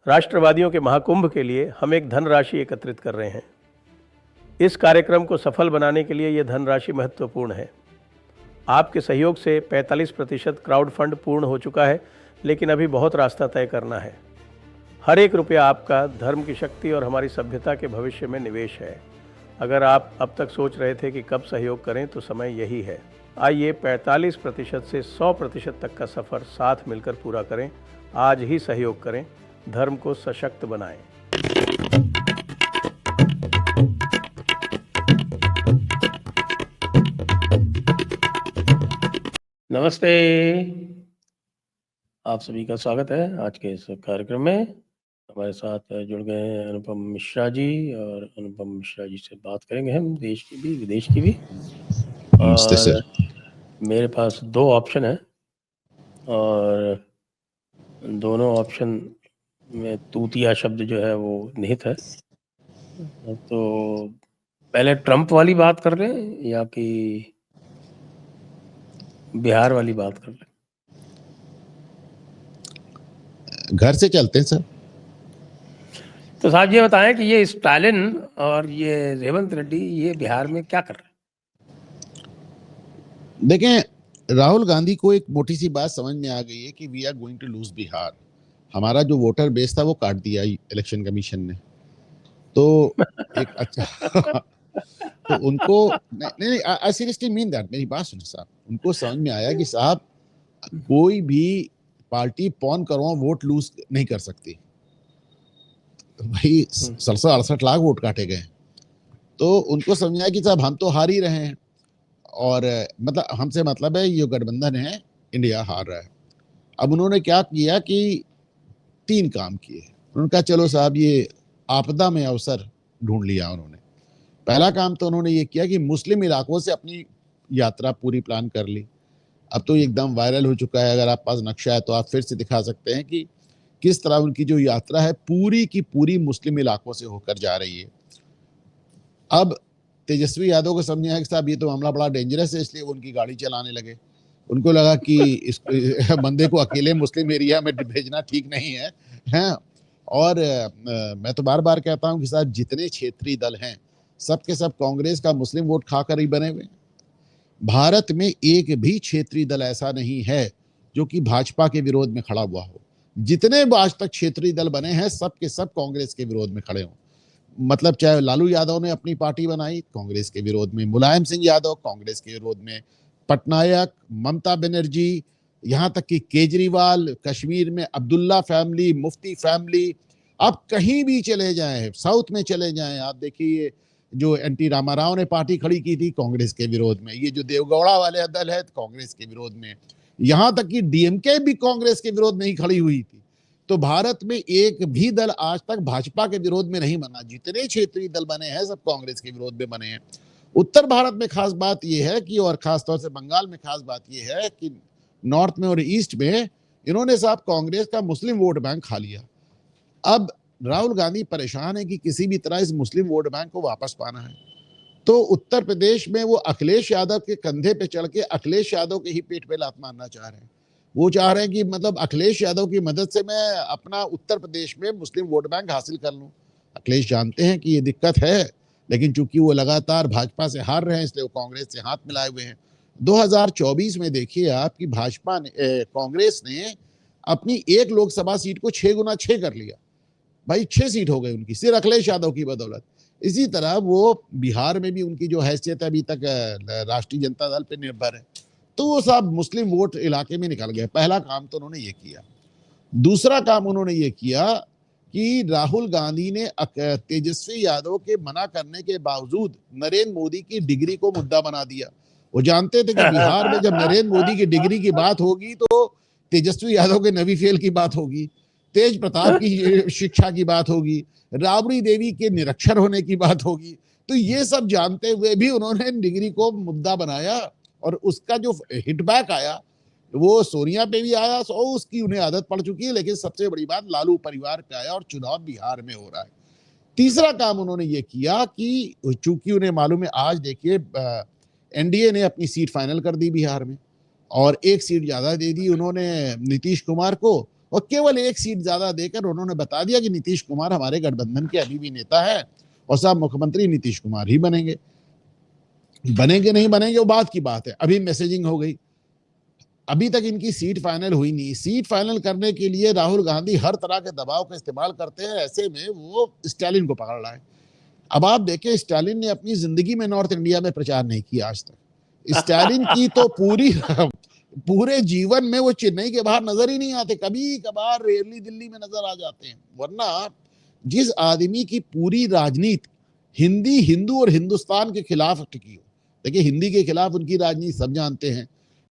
राष्ट्रवादियों के महाकुंभ के लिए हम एक धनराशि एकत्रित कर रहे हैं। इस कार्यक्रम को सफल बनाने के लिए यह धनराशि महत्वपूर्ण है। आपके सहयोग से 45% क्राउड फंड पूर्ण हो चुका है, लेकिन अभी बहुत रास्ता तय करना है। हर एक रुपया आपका धर्म की शक्ति और हमारी सभ्यता के भविष्य में निवेश है। अगर आप अब तक सोच रहे थे कि कब सहयोग करें, तो समय यही है। आइए 45% से 100% तक का सफ़र साथ मिलकर पूरा करें। आज ही सहयोग करें, धर्म को सशक्त बनाएं। नमस्ते, आप सभी का स्वागत है आज के इस कार्यक्रम में। हमारे साथ जुड़ गए हैं अनुपम मिश्रा जी, और अनुपम मिश्रा जी से बात करेंगे हम देश की भी विदेश की भी। और मेरे पास दो ऑप्शन है और दोनों ऑप्शन में तूतिया शब्द जो है वो निहित है। तो पहले ट्रंप वाली बात कर रहे हैं या कि बिहार वाली बात कर रहे हैं? घर से चलते हैं सर। तो साहब ये बताएं कि ये स्टालिन और ये रेवंत रेड्डी ये बिहार में क्या कर रहे हैं? देखें, राहुल गांधी को एक मोटी सी बात समझ में आ गई है कि we are going to lose Bihar. हमारा जो वोटर बेस था वो काट दिया इलेक्शन कमीशन ने। तो एक अच्छा तो उनको नहीं, आई सीरियसली मीन दैट। मेरी बात सुनो साहब, उनको समझ में आया कि साहब कोई भी पार्टी पौन करोड़ वोट लूज नहीं कर सकती। भाई 67-68 लाख वोट काटे गए। तो उनको समझ आया कि साहब हम तो हार ही रहे हैं, और मतलब हमसे मतलब है ये गठबंधन है, इंडिया हार रहा है। अब उन्होंने क्या किया कि 3 काम किए। उन्होंने कहा चलो साहब ये आपदा में अवसर ढूंढ लिया उन्होंने। पहला काम तो उन्होंने ये किया कि मुस्लिम इलाकों से अपनी यात्रा पूरी प्लान कर ली। अब तो एकदम वायरल हो चुका है, अगर आप पास नक्शा है तो आप फिर से दिखा सकते हैं कि किस तरह उनकी जो यात्रा है पूरी की पूरी मुस्लिम इलाकों से होकर जा रही है। अब तेजस्वी यादव को समझ आया कि साहब ये तो मामला बड़ा डेंजरस है, इसलिए वो उनकी गाड़ी चलाने लगे। उनको लगा कि इस बंदे को अकेले मुस्लिम एरिया में भेजना ठीक नहीं है, हैं? और मैं तो बार बार कहता हूं कि साहब जितने क्षेत्रीय दल हैं सब के सब कांग्रेस का मुस्लिम वोट खाकर ही बने हुए। भारत में एक भी क्षेत्रीय दल ऐसा नहीं है जो कि भाजपा के विरोध में खड़ा हुआ हो। जितने आज तक क्षेत्रीय दल बने हैं सब के सब कांग्रेस के विरोध में खड़े हों। मतलब चाहे लालू यादव ने अपनी पार्टी बनाई कांग्रेस के विरोध में, मुलायम सिंह यादव कांग्रेस के विरोध में, पटनायक, ममता बनर्जी, यहाँ तक कि केजरीवाल, कश्मीर में अब्दुल्ला फैमिली, मुफ्ती फैमिली, आप कहीं भी चले जाएं, साउथ में चले जाएं, आप देखिए जो एनटी रामाराव ने पार्टी खड़ी की थी कांग्रेस के विरोध में, ये जो देवगौड़ा वाले दल है कांग्रेस के विरोध में, यहाँ तक कि डीएमके भी कांग्रेस के विरोध में ही खड़ी हुई थी। तो भारत में एक भी दल आज तक भाजपा के विरोध में नहीं बना। जितने क्षेत्रीय दल बने हैं सब कांग्रेस के विरोध में बने हैं। उत्तर भारत में खास बात यह है कि, और खास तौर से बंगाल में खास बात यह है कि नॉर्थ में और ईस्ट में इन्होंने साहब कांग्रेस का मुस्लिम वोट बैंक खा लिया। अब राहुल गांधी परेशान है कि किसी भी तरह इस मुस्लिम वोट बैंक को वापस पाना है। तो उत्तर प्रदेश में वो अखिलेश यादव के कंधे पे चढ़ के अखिलेश यादव के ही पेट पे लात मारना चाह रहे हैं। वो चाह रहे हैं कि मतलब अखिलेश यादव की मदद से मैं अपना उत्तर प्रदेश में मुस्लिम वोट बैंक हासिल कर लूं। अखिलेश जानते हैं कि ये दिक्कत है, लेकिन चूंकि वो लगातार भाजपा से हार रहे हैं इसलिए वो कांग्रेस से हाथ मिलाए हुए हैं। 2024 में देखिए आप कि भाजपा ने कांग्रेस ने अपनी एक लोकसभा सीट को 6 गुना 6 कर लिया। भाई 6 सीट हो गई उनकी सिर्फ अखिलेश यादव की बदौलत। इसी तरह वो बिहार में भी उनकी जो हैसियत है अभी तक राष्ट्रीय जनता दल पे निर्भर है। तो वो साहब मुस्लिम वोट इलाके में निकल गए। पहला काम तो उन्होंने ये किया। दूसरा काम उन्होंने ये किया कि राहुल गांधी ने तेजस्वी यादव के मना करने के बावजूद नरेंद्र मोदी की डिग्री को मुद्दा बना दिया। वो जानते थे कि बिहार में जब नरेंद्र मोदी की डिग्री की बात होगी तो तेजस्वी यादव के नवी फेल की बात होगी, तेज प्रताप की शिक्षा की बात होगी, राबड़ी देवी के निरक्षर होने की बात होगी। तो ये सब जानते हुए भी उन्होंने डिग्री को मुद्दा बनाया, और उसका जो हिटबैक आया वो सोनिया पे भी आया। सो उसकी उन्हें आदत पड़ चुकी है, लेकिन सबसे बड़ी बात लालू परिवार पे आया और चुनाव बिहार में हो रहा है। तीसरा काम उन्होंने ये किया कि चूंकि उन्हें मालूम है, आज देखिए एनडीए ने अपनी सीट फाइनल कर दी बिहार में और एक सीट ज्यादा दे दी उन्होंने नीतीश कुमार को, और केवल एक सीट ज्यादा देकर उन्होंने बता दिया कि नीतीश कुमार हमारे गठबंधन के अभी भी नेता है और साहब मुख्यमंत्री नीतीश कुमार ही बनेंगे। बनेंगे नहीं बनेंगे वो बात की बात है, अभी मैसेजिंग हो गई। अभी तक इनकी सीट फाइनल हुई नहीं। सीट फाइनल करने के लिए राहुल गांधी हर तरह के दबाव का इस्तेमाल करते हैं, ऐसे में वो स्टालिन को पकड़ रहा है। अब आप देखें, स्टालिन ने अपनी जिंदगी में नॉर्थ इंडिया में प्रचार नहीं किया आज तक। स्टालिन की तो पूरे जीवन में वो चेन्नई के बाहर नजर ही नहीं आते, कभी कभार रेयरली दिल्ली में नजर आ जाते हैं। वरना जिस आदमी की पूरी राजनीति हिंदी, हिंदू और हिंदुस्तान के खिलाफ टिकी हो, देखिए हिंदी के खिलाफ उनकी राजनीति सब जानते हैं।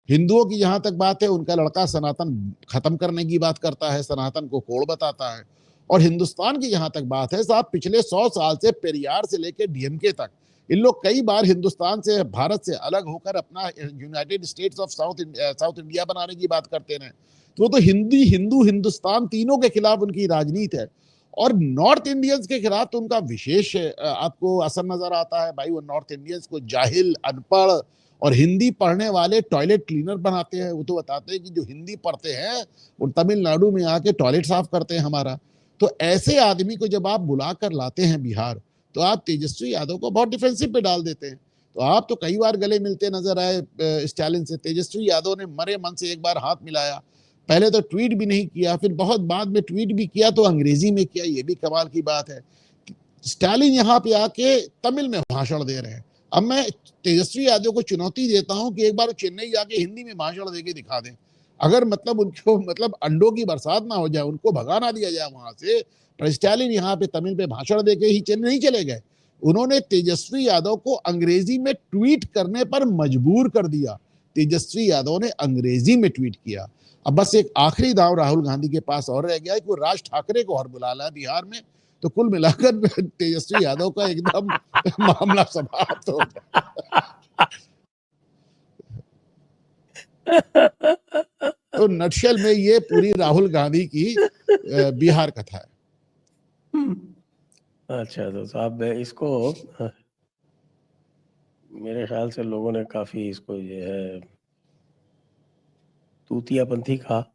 हिंदुओं की जहां तक बात है, उनका लड़का सनातन खत्म करने की बात करता है, सनातन को कोड़ बताता है। और हिंदुस्तान की जहां तक बात है साहब, पिछले 100 साल से पेरियार से लेकर डीएमके तक इन लोग कई बार हिंदुस्तान से, भारत से अलग होकर अपना United states of south India बनाने की बात करते हैं। तो वो तो हिंदी, हिंदू, हिंदुस्तान तीनों के खिलाफ उनकी राजनीति है। और नॉर्थ इंडियंस के खिलाफ तो उनका विशेष आपको असर नजर आता है। भाई वो नॉर्थ इंडियंस को जाहिल, अनपढ़ और हिंदी पढ़ने वाले टॉयलेट क्लीनर बनाते हैं। वो तो बताते हैं कि जो हिंदी पढ़ते हैं वो तमिलनाडु में आके टॉयलेट साफ करते हैं हमारा। तो ऐसे आदमी को जब आप बुला कर लाते हैं बिहार, तो आप तेजस्वी यादव को बहुत डिफेंसिव पे डाल देते हैं। तो आप तो कई बार गले मिलते नजर आए स्टालिन से। तेजस्वी यादव ने मरे मन से एक बार हाथ मिलाया, पहले तो ट्वीट भी नहीं किया, फिर बहुत बाद में ट्वीट भी किया तो अंग्रेजी में किया। ये भी कमाल की बात है। स्टालिन यहाँ पे आके तमिल में भाषण दे रहे हैं। अब मैं तेजस्वी यादव को चुनौती देता हूं कि एक बार चेन्नई जाके हिंदी में भाषण देके दिखा दें। अगर मतलब उनको मतलब अंडों की बरसात ना हो जाए, उनको भगा ना दिया जाए वहां से, पर स्टालिन यहाँ पे तमिल पे भाषण देके ही चेन्नई चले गए। उन्होंने तेजस्वी यादव को अंग्रेजी में ट्वीट करने पर मजबूर कर दिया। तेजस्वी यादव ने अंग्रेजी में ट्वीट किया। अब बस एक आखिरी दांव राहुल गांधी के पास और रह गया है कि वो राज ठाकरे को और बुला ला बिहार में। तो कुल मिलाकर तेजस्वी यादव का एकदम मामला समाप्त हो गया। तो नटशल में ये पूरी राहुल गांधी की बिहार कथा है। अच्छा, तो साहब इसको मेरे ख्याल से लोगों ने काफी इसको ये है तूतियापंथी कहा,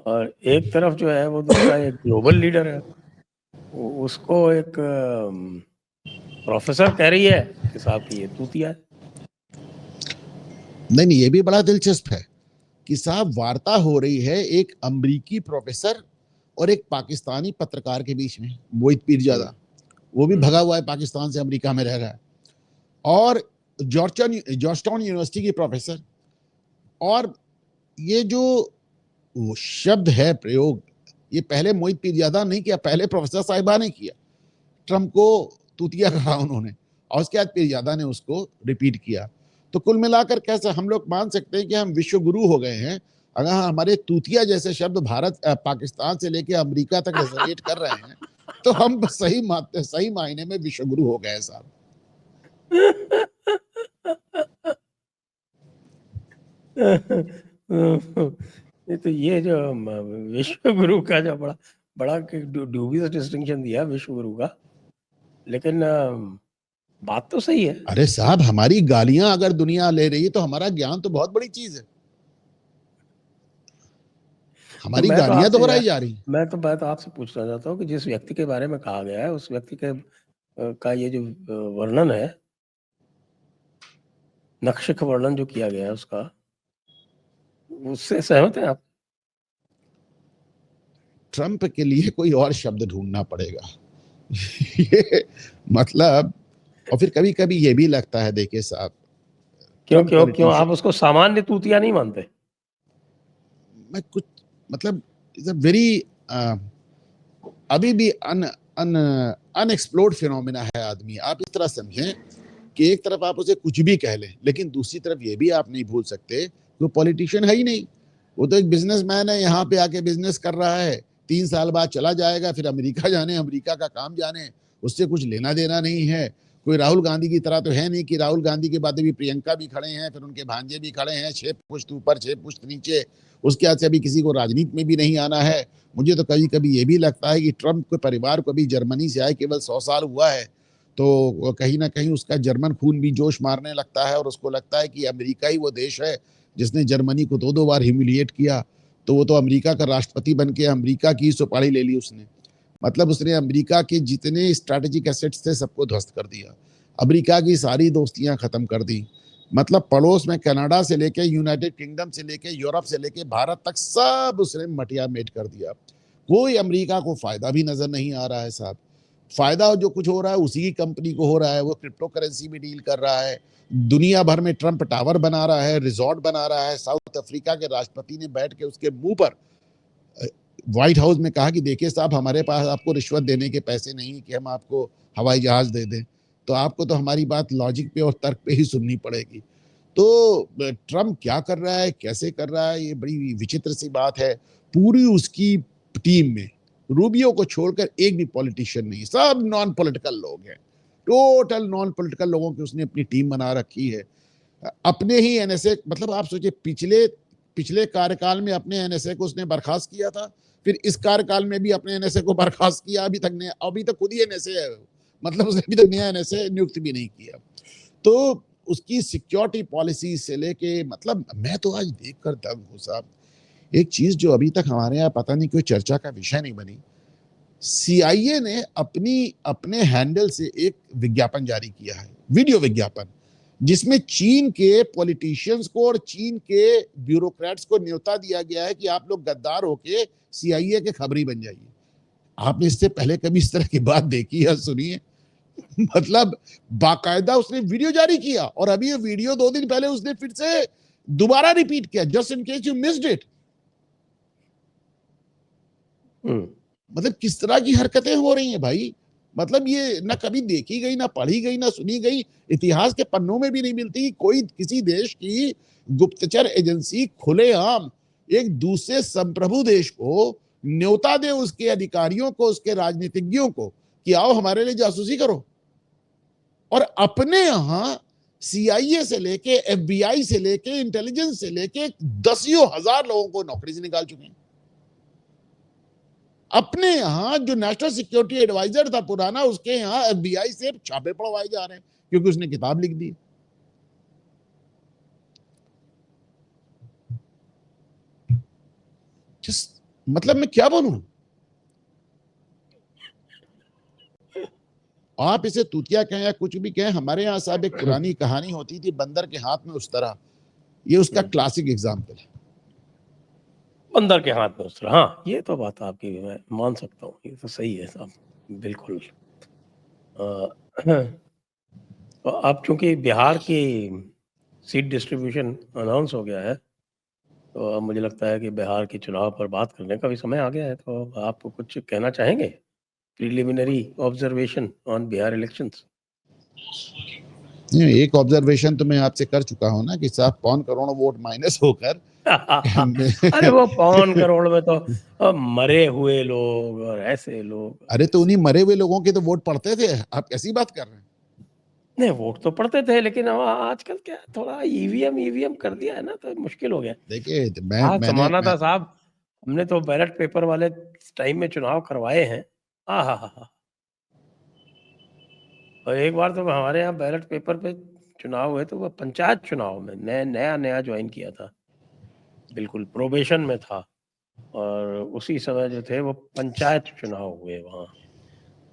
और एक तरफ जो है वो दूसरा एक ग्लोबल लीडर है, उसको एक प्रोफेसर कह रही है कि साहब की ये तूतिया है। नहीं, ये भी बड़ा दिलचस्प है कि साहब वार्ता हो रही है एक अमरीकी प्रोफेसर और एक पाकिस्तानी पत्रकार के बीच में, मोहित पीरजादा। वो भी भगा हुआ है पाकिस्तान से, अमेरिका में रह रहा है। और जॉर्जटाउन यूनिवर्सिटी की प्रोफेसर। और ये जो शब्द है प्रयोग, ये पहले मोहित पीरजादा नहीं किया, पहले प्रोफेसर साहिबा ने किया। ट्रंप को तूतिया कहा उन्होंने, और उसके बाद पीरजादा ने उसको रिपीट किया। तो कुल मिलाकर कैसे हम लोग मान सकते हैं कि हम विश्व गुरु हो गए हैं अगर हमारे तूतिया जैसे शब्द भारत, पाकिस्तान से लेके अमेरिका तक रेजोनेट कर रहे हैं, तो हम सही मायने में विश्व गुरु हो गए साहब। तो ये जो विश्व गुरु का जो बड़ा ड्यूबियस डिस्टिंक्शन दिया विश्व गुरु का, लेकिन बात तो सही है। अरे साहब, हमारी गालियां अगर दुनिया ले रही है तो हमारा ज्ञान तो बहुत बड़ी चीज है। हमारी गालियां तो दोहराई जा रही। मैं तो आपसे पूछना चाहता हूँ कि जिस व्यक्ति के बारे में कहा गया है, उस व्यक्ति के का ये जो वर्णन है, नक्शे का वर्णन जो किया गया है उसका, उससे सहमत हैं आप? ट्रंप के लिए कोई और शब्द ढूंढना पड़ेगा। ये मतलब, और फिर कभी कभी ये भी लगता है, देखिए साहब, क्यों आप उसको सामान्य तूतिया नहीं मानते? मैं कुछ मतलब इट्स अ वेरी अभी भी अनएक्सप्लोर्ड फिनोमिना है आदमी। आप इस तरह समझें कि एक तरफ आप उसे कुछ भी कह लें, लेकिन दूसरी तरफ ये भी आप नहीं भूल सकते वो पॉलिटिशियन है ही नहीं। वो तो एक बिजनेसमैन है, यहाँ पे आके बिजनेस कर रहा है, 3 साल बाद चला जाएगा, फिर अमेरिका जाने, अमेरिका का काम जाने, उससे कुछ लेना देना नहीं है। कोई राहुल गांधी की तरह तो है नहीं कि राहुल गांधी के बाद भी प्रियंका भी खड़े हैं, फिर उनके भांजे भी खड़े हैं, 6 पुश्त ऊपर 6 पुश्त नीचे। उसके बाद से अभी किसी को राजनीति में भी नहीं आना है। मुझे तो कभी कभी ये भी लगता है कि ट्रंप के परिवार को अभी जर्मनी से आए केवल 100 साल हुआ है, तो कहीं ना कहीं उसका जर्मन खून भी जोश मारने लगता है, और उसको लगता है कि अमेरिका ही वो देश है जिसने जर्मनी को 2 बार ह्यूमिलिएट किया। तो वो तो अमेरिका का राष्ट्रपति बन के अमेरिका की सुपारी ले ली उसने। मतलब उसने अमेरिका के जितने स्ट्रैटेजिक एसेट्स थे सबको ध्वस्त कर दिया, अमेरिका की सारी दोस्तियां खत्म कर दी। मतलब पड़ोस में कनाडा से लेके यूनाइटेड किंगडम से लेके यूरोप से लेके भारत तक सब उसने मटिया मेट कर दिया। कोई अमेरिका को फायदा भी नजर नहीं आ रहा है साहब। फायदा जो कुछ हो रहा है उसी की कंपनी को हो रहा है। वो क्रिप्टो करेंसी में डील कर रहा है, दुनिया भर में ट्रंप टावर बना रहा है, रिजॉर्ट बना रहा है। साउथ अफ्रीका के राष्ट्रपति ने बैठ के उसके मुंह पर व्हाइट हाउस में कहा कि देखिए साहब, हमारे पास आपको रिश्वत देने के पैसे नहीं कि हम आपको हवाई जहाज दे दें, तो आपको तो हमारी बात लॉजिक पे और तर्क पे ही सुननी पड़ेगी। तो ट्रम्प क्या कर रहा है, कैसे कर रहा है, ये बड़ी विचित्र सी बात है। पूरी उसकी टीम में रूबियो को छोड़कर एक भी पॉलिटिशियन नहीं, सब नॉन पॉलिटिकल लोग हैं। टोटल नॉन पॉलिटिकल लोगों की उसने अपनी टीम बना रखी है। अपने ही एनएसए, मतलब आप सोचिए, पिछले कार्यकाल में अपने एनएसए को उसने बर्खास्त किया था, फिर इस कार्यकाल में भी अपने एनएसए को बर्खास्त किया। अभी तक खुद ही एनएसए है, मतलब उसने अभी तक नया एनएसए नियुक्त भी नहीं किया। तो उसकी सिक्योरिटी पॉलिसी से लेके, मतलब मैं तो आज देखकर दंग हूं साहब। एक चीज जो अभी तक हमारे यहाँ पता नहीं क्यों चर्चा का विषय नहीं बनी, सीआईए ने अपने हैंडल से एक विज्ञापन जारी किया है, वीडियो विज्ञापन, जिसमें चीन के पॉलिटिशियंस को और चीन के ब्यूरोक्रेट्स को न्योता दिया गया है कि आप लोग गद्दार होके सीआईए के खबरी बन जाइए। आपने इससे पहले कभी इस तरह की बात देखी या सुनी है? मतलब बाकायदा उसने वीडियो जारी किया, और अभी ये वीडियो 2 दिन पहले उसने फिर से दोबारा रिपीट किया, just in case you missed it. मतलब किस तरह की हरकतें हो रही हैं भाई। मतलब ये ना कभी देखी गई, ना पढ़ी गई, ना सुनी गई, इतिहास के पन्नों में भी नहीं मिलती। कोई किसी देश की गुप्तचर एजेंसी खुलेआम एक दूसरे संप्रभु देश को न्योता दे, उसके अधिकारियों को, उसके राजनीतिज्ञों को, कि आओ हमारे लिए जासूसी करो। और अपने यहां सीआईए से लेके, एफबीआई से लेके, इंटेलिजेंस से लेके दसियों हजार लोगों को नौकरी से निकाल चुके हैं। अपने यहां जो नेशनल सिक्योरिटी एडवाइजर था पुराना, उसके यहां एफबीआई से छापे पड़वाए जा रहे हैं क्योंकि उसने किताब लिख दी। मतलब मैं क्या बोलूं, आप इसे तूतिया कहें या कुछ भी कहें, हमारे यहाँ साहब एक पुरानी कहानी होती थी, बंदर के हाथ में उस तरह, ये उसका क्लासिक एग्जाम्पल है। बंदर के हाथ में उस तरह, हाँ, ये तो बात आपकी मैं मान सकता हूँ, ये तो सही है साहब, बिल्कुल। तो अब चूंकि बिहार की सीट डिस्ट्रीब्यूशन अनाउंस हो गया है, तो अब मुझे लगता है कि बिहार के चुनाव पर बात करने का भी समय आ गया है। तो आप कुछ कहना चाहेंगे, preliminary observation on Bihar elections? एक ऑब्जर्वेशन तो मैं आपसे कर चुका हूं ना कि साहब 5 करोड़ वोट माइनस होकर अरे वो 5 करोड़ में तो मरे हुए लोग और ऐसे लोग। अरे तो उन्हीं मरे हुए लोगों के तो वोट पड़ते थे, आप कैसी बात कर रहे हैं? नहीं, वोट तो पड़ते थे, लेकिन अब आजकल क्या थोड़ा ईवीएम कर दिया है ना, तो मुश्किल हो गया। देखिए जमाना था साहब, हमने तो बैलेट पेपर वाले टाइम में चुनाव करवाए हैं। आहा, और एक बार तो हमारे यहाँ बैलेट पेपर पे चुनाव हुए, तो वो पंचायत चुनाव में नया ज्वाइन किया था, बिल्कुल प्रोबेशन में था, और उसी समय जो थे वो पंचायत चुनाव हुए वहाँ।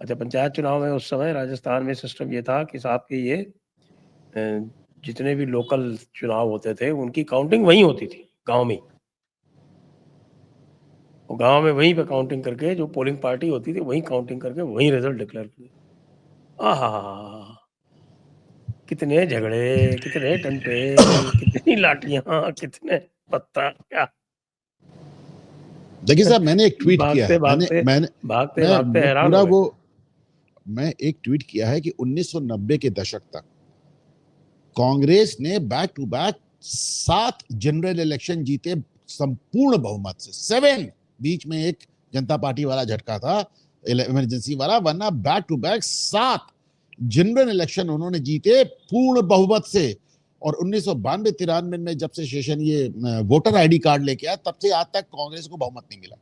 अच्छा, पंचायत चुनाव में उस समय राजस्थान में सिस्टम ये था कि साहब के ये जितने भी लोकल चुनाव होते थे उनकी काउंटिंग वहीं होती थी, गांव में। वो गांव में वहीं पे काउंटिंग करके, जो पोलिंग पार्टी होती थी वहीं काउंटिंग करके वहीं रिजल्ट डिक्लेयर किए। आहा, कितने झगड़े, कितने डंडे, कितनी लाठियां, कितने पत्थर, क्या देखिए साहब, मैंने एक ट्वीट किया भागते है, मैंने भागते मैंने भागते मैं भागते वो हैरान पूरा हो गए। वो मैं एक ट्वीट किया है कि 1990 के दशक तक कांग्रेस ने back to back 7 general election जीते संपूर्ण बहुमत से। 7, बीच में एक जनता पार्टी वाला झटका था, इमरजेंसी वाला, वरना back to back 7 general election उन्होंने जीते पूर्ण बहुमत से। और 1992-93 में जब से शेषन ये वोटर आईडी कार्ड लेके आया, तब से आज तक कांग्रेस को बहुमत नहीं मिला।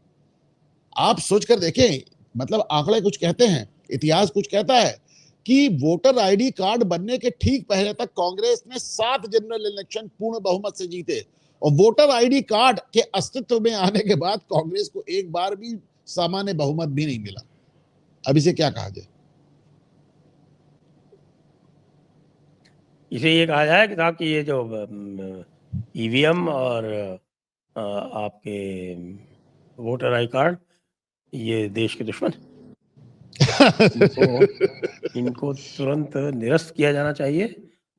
आप सोचकर देखें, मतलब आंकड़े कुछ कहते हैं, इतिहास कुछ कहता है कि वोटर आईडी कार्ड बनने के ठीक पहले तक कांग्रेस ने 7 जनरल इलेक्शन पूर्ण बहुमत से जीते, और वोटर आईडी कार्ड के अस्तित्व में आने के बाद कांग्रेस को एक बार भी सामान्य बहुमत भी नहीं मिला। अब इसे क्या कहा जाए? इसे ये कहा जाए कि साहब कि ये जो ईवीएम और आपके वोटर आई कार्ड ये देश के दुश्मन इनको तुरंत निरस्त किया जाना चाहिए,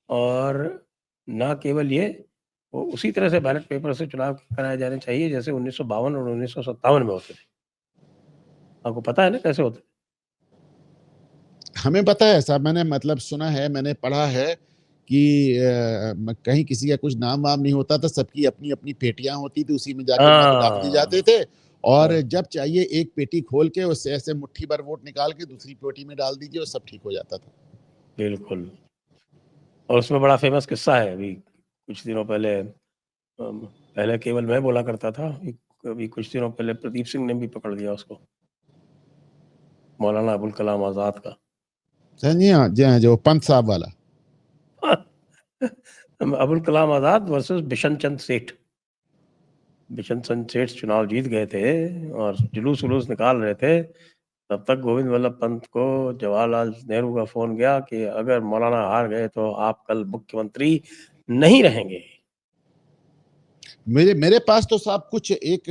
और ना केवल ये, वो उसी तरह से बैलेट पेपर से चुनाव कराए जाने चाहिए जैसे 1952 और 1957 में होते थे। आपको पता है ना कैसे होते? हमें पता है साहब, मैंने मतलब सुना है, मैंने पढ़ा है कि कहीं किसी का कुछ नाम वाम नहीं होता था, सबकी अपनी अपनी पेटियां होती थी, उसी में जाके मत डाल दिए जाते थे, और जब चाहिए एक पेटी खोल के उससे ऐसे मुट्ठी भर वोट निकाल के दूसरी पेटी में डाल दीजिए और सब ठीक हो जाता था। बिल्कुल। और उसमें बड़ा फेमस किस्सा है, अभी कुछ दिनों पहले, पहले केवल मैं बोला करता था, अभी कुछ दिनों पहले प्रदीप सिंह ने भी पकड़ लिया उसको, मौलाना अबुल कलाम आजाद का। जो पंत साहब वाला अबुल कलाम आजाद वर्सेस बिशन चंद सेठ। बिशन चंद सेठ चुनाव जीत गए थे और जुलूस उलूस निकाल रहे थे, तब तक गोविंद वल्लभ पंत को जवाहरलाल नेहरू का फोन गया कि अगर मौलाना हार गए तो आप कल मुख्यमंत्री नहीं रहेंगे। मेरे पास तो साहब कुछ एक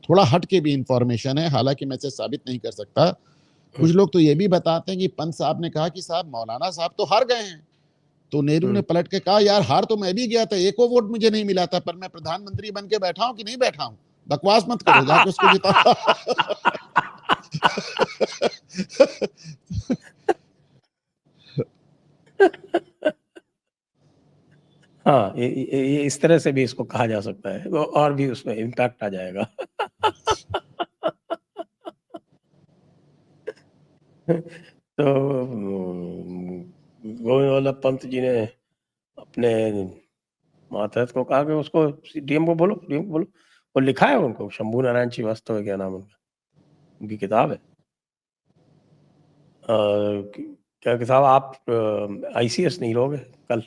थोड़ा हट के भी इंफॉर्मेशन है, हालांकि मैं इसे साबित नहीं कर सकता। कुछ लोग तो ये भी बताते हैं कि पंत साहब ने कहा कि साहब मौलाना साहब तो हार गए हैं, तो नेहरू ने पलट के कहा यार हार तो मैं भी गया था, एको वोट मुझे नहीं मिला था, पर मैं प्रधानमंत्री बन के बैठा हूं कि नहीं बैठा हूं, बकवास मत करो, जाके उसको जिताओ। हाँ, ये इस तरह से भी इसको कहा जा सकता है, और भी उसमें इम्पैक्ट आ जाएगा। तो गोविंद वल्लभ पंत जी ने अपने मातहत को कहा कि उसको डीएम को बोलो, डीएम को बोलो। वो लिखा है उनको, शंभू नारायण श्रीवास्तव है क्या नाम उनका, उनकी किताब है। क्या कि साहब आप आईसीएस नहीं लोगे कल,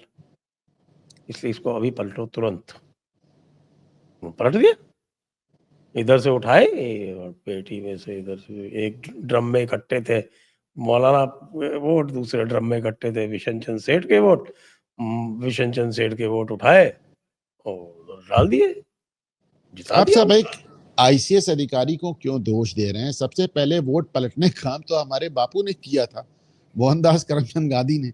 इसलिए इसको अभी पलटो तुरंत। पलट दिया, इधर से उठाए और पेटी में से, इधर से एक ड्रम में इकट्ठे थे मौलाना वोट, दूसरे ड्रम में इकट्ठे थे विशन चंद सेठ के वोट। विशन चंद सेठ के वोट उठाए और डाल दिए, जिता आप दिया। सब एक आईसीएस अधिकारी को क्यों दोष दे रहे हैं? सबसे पहले वोट पलटने का काम तो हमारे बापू ने किया था, मोहनदास करमचंद गांधी ने,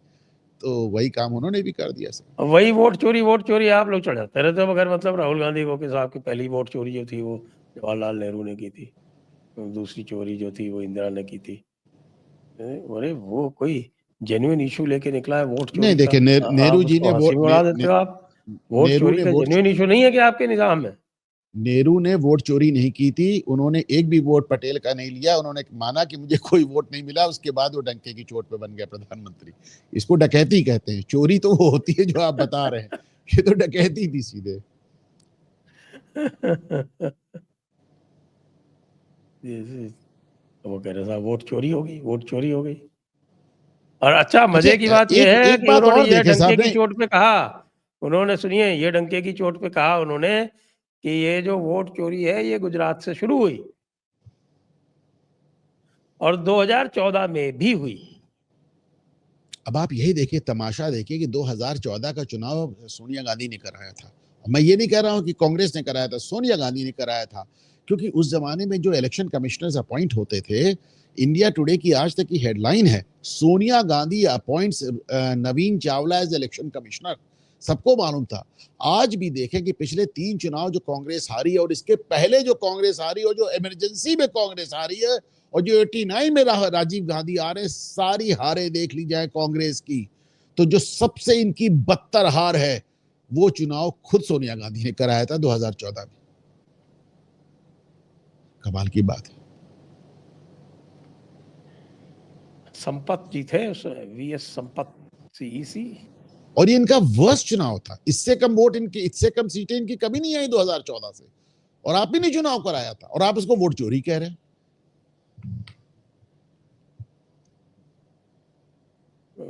तो वही काम उन्होंने भी कर दिया सर। वही वोट चोरी आप लोग चढ़ जाते रहते हो, मगर मतलब राहुल गांधी को के साहब की पहली वोट चोरी जो थी वो जवाहरलाल नेहरू ने की थी, दूसरी चोरी जो थी वो इंदिरा ने की थी। अरे वो कोई जेन्युइन इशू लेके निकला है वोट नहीं चोरी का, देखिए, आप नेहरू जी उसको ने हंसी वोट में उड़ा देते हो आप। वोट नेहरू चोरी ने का वोट जेन्युइन इशू नहीं है कि आपके निजाम में? नेहरू ने वोट चोरी नहीं की थी, उन्होंने एक भी वोट पटेल का नहीं लिया, उन्होंने माना कि मुझे कोई वोट नहीं मिला, उसके बाद वो डंके की चोट पे बन गया प्रधानमंत्री। इसको डकैती कहते हैं, चोरी तो वो होती है जो आप बता रहे हैं, ये तो डकैती थी सीधे। वो कह रहे साहब वोट चोरी हो गई, वोट चोरी हो गई। और अच्छा अच्छा, मजे की बात यह एक है एक कि बात उन्होंने और ये देखें डंके साहब की ने, चोट पे कहा, उन्होंने सुनिए ये डंके की चोट पे कहा उन्होंने कि ये जो वोट चोरी है ये गुजरात से शुरू हुई और 2014 में भी हुई। अब आप यही देखिए, तमाशा देखिए कि 2014 का चुनाव सोनिया गांधी ने कराया था। मैं ये नहीं कह रहा हूं कि कांग्रेस ने कराया था, सोनिया गांधी ने कराया था, क्योंकि उस जमाने में जो इलेक्शन कमिश्नर्स अपॉइंट होते थे, इंडिया टुडे की आज तक की हेडलाइन है, सोनिया गांधी अपॉइंट्स नवीन चावला एज इलेक्शन कमिश्नर। सबको मालूम था। आज भी देखें कि पिछले 3 चुनाव जो कांग्रेस हारी है और इसके पहले जो कांग्रेस हारी और जो इमरजेंसी में कांग्रेस हारी है और जो 89 में राजीव गांधी आ रहे हैं, सारी हारे देख ली जाए कांग्रेस की, तो जो सबसे इनकी बदतर हार है वो चुनाव खुद सोनिया गांधी ने कराया था 2014 में। कमाल की बात है। संपत जी थे उसमें, वीएस संपत सीईसी। और ये इनका वर्स्ट चुनाव था, इससे कम वोट इनकी, इससे कम सीटें इनकी कभी नहीं आई 2014 से, और आप ही ने चुनाव कराया था और आप इसको वोट चोरी कह रहे हैं।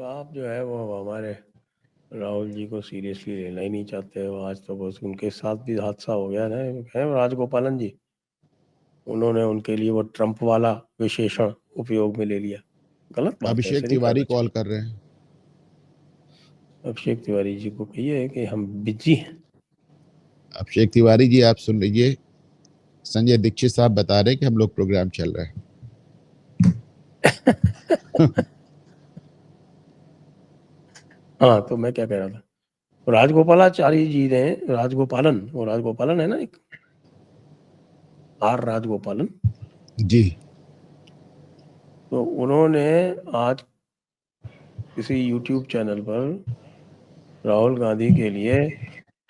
आप जो है वो हमारे राहुल जी को सीरियसली लेना ही नहीं चाहते हो। आज तो बस उनके साथ भी हादसा हो गया ना, है राजगोपालन जी, उन्होंने उनके लिए वो ट्रम्प वाला विशेषण उपयोग में ले लिया। गलत बात है, अभिषेक ऐसे नहीं करना तिवारी कॉल चाहिए। कर रहे हैं। अभिषेक तिवारी जी को कहिए कि हम बिजी हैं। अभिषेक तिवारी जी आप सुन लीजिए, संजय दीक्षित साहब बता रहे कि हम लोग प्रोग्राम चल रहा है। हाँ, तो मैं क्या कह रहा था, राजगोपालाचारी जी ने, राजगोपालन, वो राजगोपालन है ना एक, आर राजगोपालन, जी। तो उन्होंने आज किसी यूट्यूब चैनल पर राहुल गांधी के लिए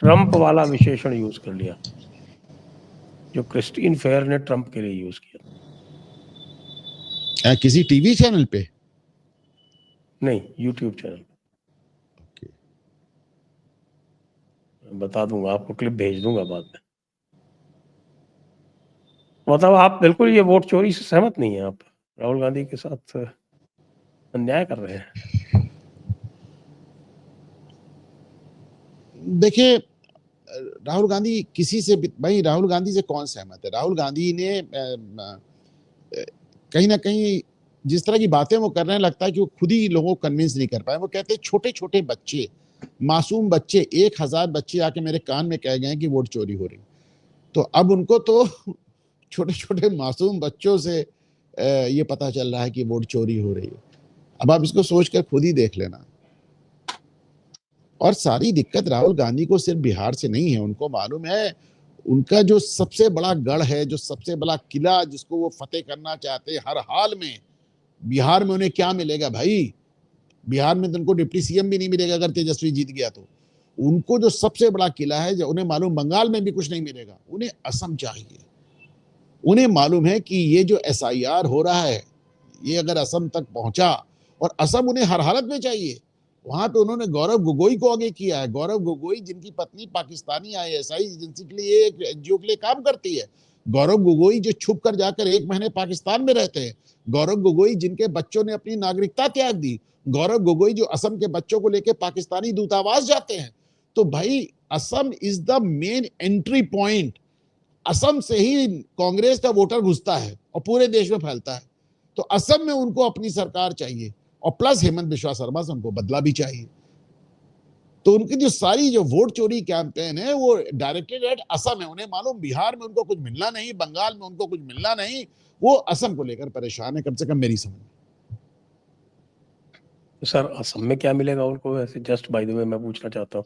ट्रम्प वाला विशेषण यूज कर लिया, जो क्रिस्टीन फेयर ने ट्रम्प के लिए यूज किया। किसी टीवी चैनल पे? नहीं, यूट्यूब चैनल। बता दूंगा आपको, क्लिप भेज दूंगा बाद में। मतलब आप बिल्कुल ये वोट चोरी से सहमत नहीं है, आप राहुल गांधी के साथ अन्याय कर रहे हैं। देखिए, राहुल गांधी किसी से भाई, राहुल गांधी से कौन सहमत है? राहुल गांधी ने कहीं ना कहीं जिस तरह की बातें वो कर रहे हैं, लगता है कि वो खुद ही लोगों को कन्विंस नहीं कर पाए। वो कहते हैं छोटे छोटे बच्चे, मासूम बच्चे, 1000 बच्चे आके मेरे कान में कह गए कि वोट चोरी हो रही। तो अब उनको तो छोटे छोटे मासूम बच्चों से ये पता चल रहा है कि वोट चोरी हो रही है। अब आप इसको सोचकर खुद ही देख लेना। और सारी दिक्कत राहुल गांधी को सिर्फ बिहार से नहीं है, उनको मालूम है उनका जो सबसे बड़ा गढ़ है, जो सबसे बड़ा किला जिसको वो फतेह करना चाहते हैं हर हाल में, बिहार में उन्हें क्या मिलेगा भाई? बिहार में तो उनको डिप्टी सीएम भी नहीं मिलेगा अगर तेजस्वी जीत गया तो। उनको जो सबसे बड़ा किला है, जो उन्हें मालूम बंगाल में भी कुछ नहीं मिलेगा, उन्हें असम चाहिए। उन्हें मालूम है कि ये जो एसआईआर हो रहा है, ये अगर असम तक पहुंचा, और असम उन्हें हर हालत में चाहिए। वहां पे उन्होंने गौरव गोगोई को आगे किया है। गौरव गोगोई जिनकी पत्नी पाकिस्तानी आईएसआई एजेंसी के लिए, एक एनजीओ के लिए काम करती है। गौरव गोगोई जो छुप कर जाकर 1 महीने पाकिस्तान में रहते हैं। गौरव गोगोई जिनके बच्चों ने अपनी नागरिकता त्याग दी। गौरव गोगोई जो असम के बच्चों को लेकर पाकिस्तानी दूतावास जाते हैं। तो भाई, Assam is the main entry point. Assam से ही कांग्रेस का वोटर घुसता है और पूरे देश में फैलता है। तो असम में उनको अपनी सरकार चाहिए, और प्लस हेमंत बिश्वा शर्मा से उनको बदला भी चाहिए। तो उनकी जो सारी जो वोट चोरी कैंपेन है वो डायरेक्टेड एट असम है। उन्हें मालूम बिहार में उनको कुछ मिलना नहीं, बंगाल में उनको कुछ मिलना नहीं, वो असम को लेकर परेशान है, कम से कम मेरी समझ में। सर, असम में क्या मिलेगा उनको? ऐसे जस्ट बाय द वे मैं पूछना चाहता हूँ।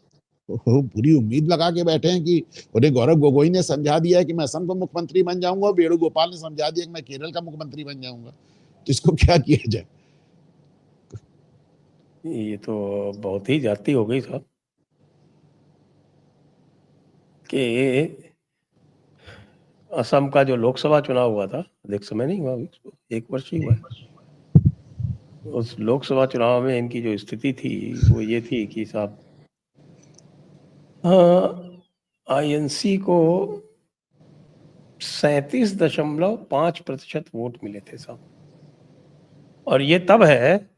वो पूरी उम्मीद लगा के बैठे हैं कि उन्हें गौरव गोगोई ने समझा दिया है कि मैं असम का मुख्यमंत्री बन जाऊंगा, वेणुगोपाल ने समझा दिया कि मैं केरल का मुख्यमंत्री बन जाऊंगा। तो इसको क्या किया जाए? ये तो बहुत ही जाती हो गई साहब, कि असम का जो लोकसभा चुनाव हुआ था, अधिक समय नहीं हुआ, 1 वर्ष ही हुआ है। उस लोकसभा चुनाव में इनकी जो स्थिति थी वो ये थी कि साहब, आईएनसी को 37.5% वोट मिले थे साहब। और ये तब है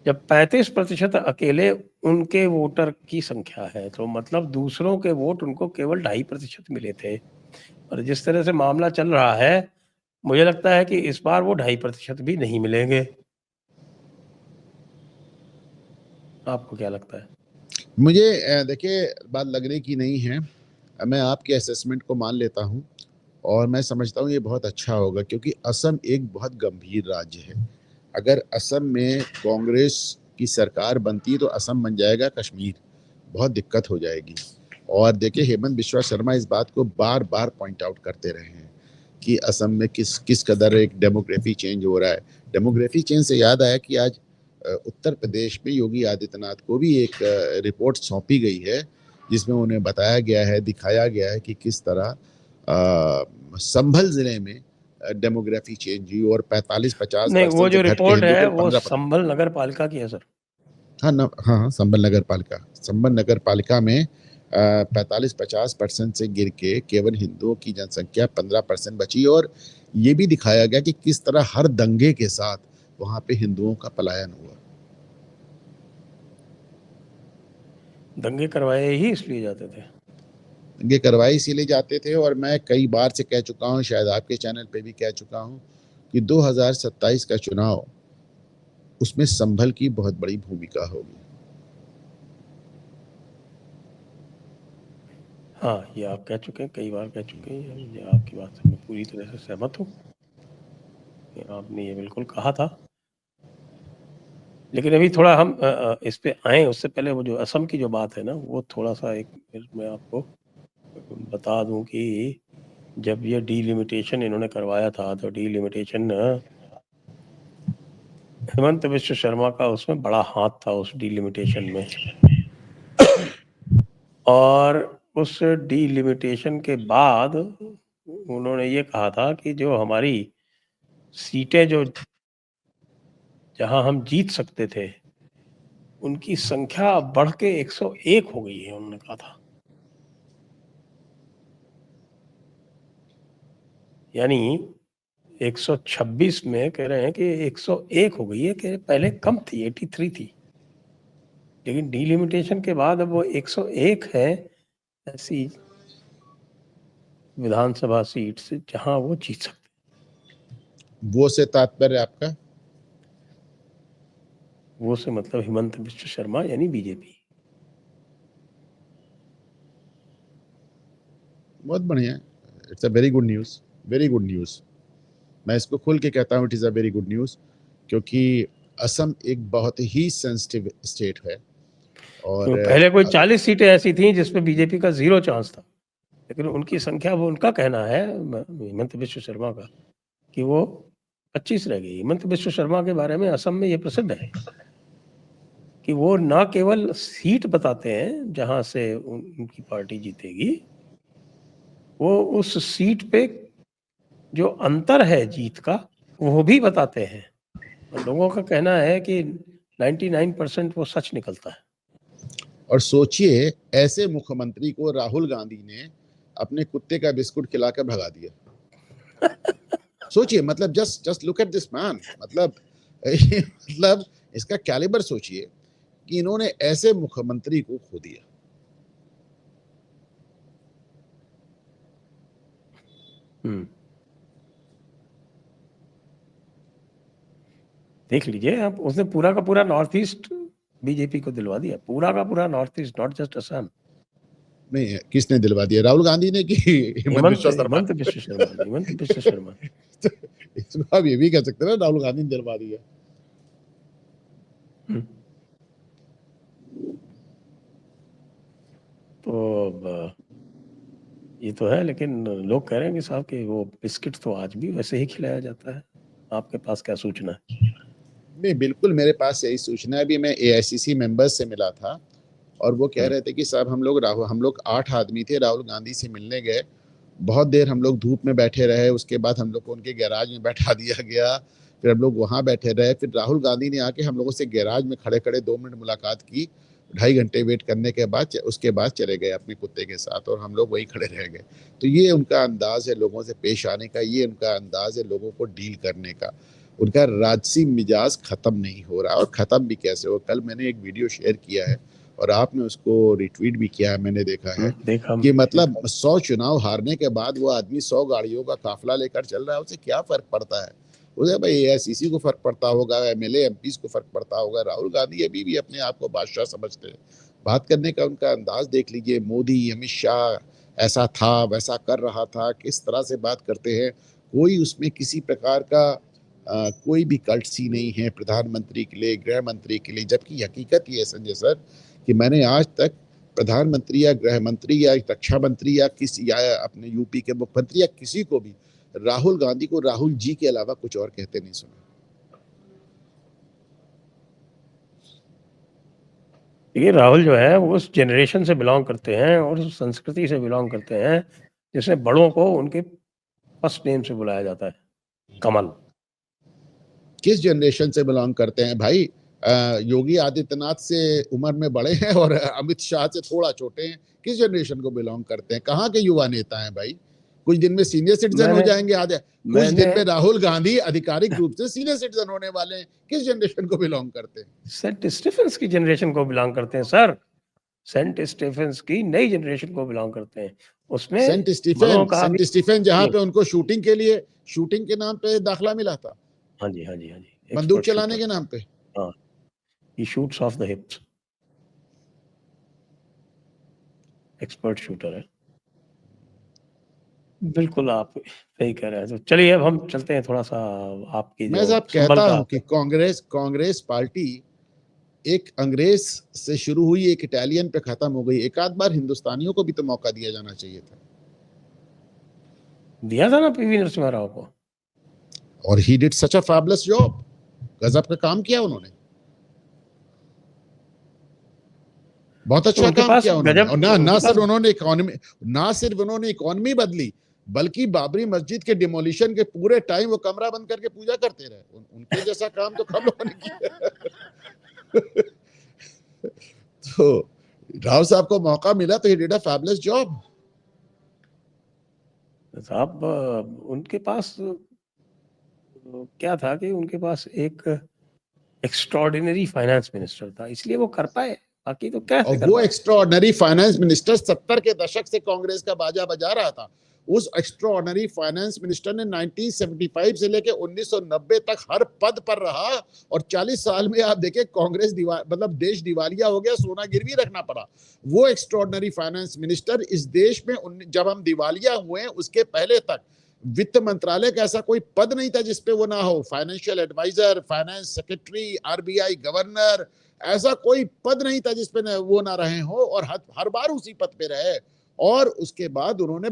जब 35% अकेले उनके वोटर की संख्या है। तो मतलब दूसरों के वोट उनको केवल 2.5% मिले थे। और जिस तरह से मामला चल रहा है, मुझे लगता है कि इस बार वो 2.5% भी नहीं मिलेंगे। आपको क्या लगता है? मुझे देखिए, बात लगने की नहीं है। मैं आपके असेसमेंट को मान लेता हूँ, और मैं समझता हूँ ये बहुत अच्छा होगा, क्योंकि असम एक बहुत गंभीर राज्य है। अगर असम में कांग्रेस की सरकार बनती है तो असम बन जाएगा कश्मीर, बहुत दिक्कत हो जाएगी। और देखिए, हेमंत बिश्वा शर्मा इस बात को बार बार पॉइंट आउट करते रहे हैं कि असम में किस किस कदर एक डेमोग्राफी चेंज हो रहा है। डेमोग्राफी चेंज से याद आया कि आज उत्तर प्रदेश में योगी आदित्यनाथ को भी एक रिपोर्ट सौंपी गई है, जिसमें उन्हें बताया गया है, दिखाया गया है कि किस तरह संभल जिले में डेमोग्राफी चेंज हुई, और 45-50% नहीं, वो से जो घट के रिपोर्ट हिंदू है को वो 15। संभल नगर पालिका की है सर। हाँ हाँ, संबल नगर पालिका में 45-50% से गिर के केवल हिंदुओं की जनसंख्या 15% बची। और ये भी दिखाया गया कि किस तरह हर दंगे के साथ वहां पे हिंदुओं का पलायन हुआ। दंगे करवाए ही इसलिए जाते थे। दंगे करवाए इसीलिए जाते थे। और मैं कई बार से कह चुका हूँ, शायद आपके चैनल पे भी कह चुका हूँ, कि 2027 का चुनाव, उसमें संभल की बहुत बड़ी भूमिका होगी। हाँ, ये आप कह चुके हैं, कई बार कह चुके हैं, ये आपकी बात से मैं पूरी तरह से सहमत हूँ। आपने ये बिल्कुल कहा था। लेकिन अभी थोड़ा हम इस पे आए उससे पहले वो जो असम की जो बात है ना, वो थोड़ा-सा एक मैं आपको बता दूँ कि जब ये डीलिमिटेशन इन्होंने करवाया था, तो डीलिमिटेशन हिमंत बिश्व शर्मा का उसमें बड़ा हाथ था उस डीलिमिटेशन में। और उस डीलिमिटेशन के बाद उन्होंने ये कहा था कि जो हमारी सीटें जो जहाँ हम जीत सकते थे, उनकी संख्या बढ़ के 101 हो गई है, उन्होंने कहा था। यानी 126 में कह रहे हैं कि 101 हो गई है, कि पहले कम थी, 83 थी। लेकिन डीलिमिटेशन के बाद अब वो 101 है ऐसी विधानसभा सीट से जहां वो जीत सकते। वो से तात्पर्य आपका? वो से मतलब हिमंत बिश्व शर्मा यानी बीजेपी। बहुत बढ़िया, it's a very good news, very good news. मैं इसको खुल के कहता हूँ, it is a very good news, क्योंकि असम एक बहुत ही सेंसिटिव स्टेट है। और तो पहले कोई 40 सीटें ऐसी थी जिसमें बीजेपी का 0 चांस था, लेकिन उनकी संख्या, वो उनका कहना है हिमंत बिश्व शर्मा का, कि वो 25 रह गई। हिमंत बिश्व शर्मा के बारे में असम में ये प्रसिद्ध है कि वो ना केवल सीट बताते हैं जहां से उनकी पार्टी जीतेगी, वो उस सीट पे जो अंतर है जीत का वो भी बताते हैं। और लोगों का कहना है कि 99% वो सच निकलता है। और सोचिए, ऐसे मुख्यमंत्री को राहुल गांधी ने अपने कुत्ते का बिस्कुट खिलाकर भगा दिया। सोचिए, मतलब just look at this man, मतलब मतलब इसका कैलिबर सोचिए कि इन्होंने ऐसे मुख्यमंत्री को खो दिया। देख लीजिए आप, उसने पूरा का पूरा नॉर्थ ईस्ट बीजेपी को दिलवा दिया, पूरा का पूरा north east, not just Assam. नहीं, किसने दिलवा दिया? राहुल गांधी ने कि हिमंत बिश्व शर्मा? हिमंत बिश्व शर्मा, हिमंत बिश्व शर्मा। तो इसको आप ये भी कह सकते हैं ना, राहुल गांधी ने दिलवा दिया। तो ये तो है, लेकिन लोग कह रहे हैं कि साहब कि वो बिस्किट तो आज भी वैसे ही खिलाया जाता है। आपके पास क्या सूचना है? नहीं, बिल्कुल मेरे पास यही सूचना है। अभी मैं एआईसीसी मेंबर्स से मिला था और वो कह रहे थे कि साहब हम लोग 8 आदमी थे, राहुल गांधी से मिलने गए। बहुत देर हम लोग धूप में बैठे रहे, उसके बाद हम लोग को उनके गैराज में बैठा दिया गया, फिर हम लोग वहाँ बैठे रहे, फिर राहुल गांधी ने आके हम लोगों से गैराज में खड़े खड़े 2 मिनट मुलाकात की, 2.5 घंटे वेट करने के बाद उसके बाद चले गए अपने कुत्ते के साथ, और हम लोग वहीं खड़े रह गए। तो ये उनका अंदाज है लोगों से पेश आने का, ये उनका अंदाज है लोगों को डील करने का। उनका राजसी मिजाज खत्म नहीं हो रहा, और खत्म भी कैसे हो। कल मैंने एक वीडियो शेयर किया है और आपने उसको रिट्वीट भी किया है, मैंने देखा है कि मतलब 100 चुनाव हारने के बाद वो आदमी 100 गाड़ियों का काफिला लेकर चल रहा है, उसे क्या फर्क पड़ता है? उसे भाई एआईसीसी को फर्क पड़ता होगा, एमएलए एमपीज को फर्क पड़ता होगा। राहुल गांधी अभी भी अपने आप को बादशाह समझते हैं। बात करने का उनका अंदाज देख लीजिए। मोदी, अमित शाह ऐसा था, वैसा कर रहा था, किस तरह से बात करते हैं। कोई उसमें किसी प्रकार का कोई भी कल्ट सी नहीं है प्रधानमंत्री के लिए, गृह मंत्री के लिए। जबकि हकीकत ये है संजय सर कि मैंने आज तक प्रधानमंत्री या गृह मंत्री या रक्षा मंत्री या किसी या अपने यूपी के मुख्यमंत्री या किसी को भी राहुल गांधी को राहुल जी के अलावा कुछ और कहते नहीं सुना। देखिए, राहुल जो है वो उस जनरेशन से बिलोंग करते हैं और उस संस्कृति से बिलोंग करते हैं जिसमें बड़ों को उनके फर्स्ट नेम से बुलाया जाता है, कमल। किस जनरेशन से बिलोंग करते हैं भाई? योगी आदित्यनाथ से उम्र में बड़े हैं और अमित शाह से थोड़ा छोटे हैं। किस जनरेशन को बिलोंग करते हैं? कहाँ के युवा नेता हैं भाई? कुछ दिन में सीनियर सिटीजन हो जाएंगे आधे, कुछ दिन में राहुल गांधी आधिकारिक रूप से सीनियर सिटीजन होने वाले हैं। किस जनरेशन को बिलोंग करते हैं? सेंट स्टीफेंस की जनरेशन को बिलोंग करते हैं सर। सेंट स्टेफेंस की नई जनरेशन को बिलोंग करते हैं। उसमें सेंट स्टीफेन जहां पे उनको शूटिंग के नाम पे दाखला मिला था, हाँ जी, हाँ जी, हाँ जी, बंदूक एक्सपर्ट चलाने शूटर। के नाम पे। हाँ, ही shoots of the हिप्स, expert shooter है। बिल्कुल आप सही कह रहे हैं। तो चलिए अब हम चलते हैं थोड़ा सा आपकी मैं जो साहब संभल कहता का। हूं कि कांग्रेस पार्टी एक अंग्रेज से शुरू हुई, एक इटालियन पे खत्म हो गई। एक आध बार हिंदुस्तानियों को भी तो मौका दिया जाना चाहिए था। दिया था ना पीवी नरसिम्हा राव को। और he did such a fabulous job, गजब का काम किया उन्होंने, बहुत तो अच्छा उनके काम पास किया उन्होंने। गजब, और उनके पास ना सिर्फ उन्होंने इकोनॉमी बदली, बल्कि बाबरी मस्जिद के डिमोलिशन के पूरे टाइम वो कमरा बंद करके पूजा करते रहे। उनके जैसा काम तो कम लोगों ने किया। तो राव साहब को मौका मिला तो he did a fabulous job. साहब उनके पास क्या था कि उनके पास एक एक्स्ट्रॉर्डिनरी फाइनेंस मिनिस्टर था, इसलिए वो कर पाए, बाकी तो कैसे और कर वो पाते। एक्स्ट्राऑर्डिनरी फाइनेंस मिनिस्टर 70 के दशक से कांग्रेस का बाजा बजा रहा था। उस एक्स्ट्राऑर्डिनरी फाइनेंस मिनिस्टर ने 1975 से लेकर 1990 तक हर पद पर रहा। और 40 साल में आप देखें कांग्रेस मतलब देश दिवालिया हो गया, सोना गिरवी रखना पड़ा। वो एक्स्ट्राऑर्डिनरी फाइनेंस मिनिस्टर इस देश में जब हम दिवालिया हुए उसके पहले तक वित्त मंत्रालय का ऐसा कोई पद नहीं था जिसपे वो ना हो। Financial adviser, finance secretary, RBI governor, ऐसा कोई पद नहीं था जिसपे वो ना रहे हो। और हर बार उसी पद पे रहे। और उसके बाद उन्होंने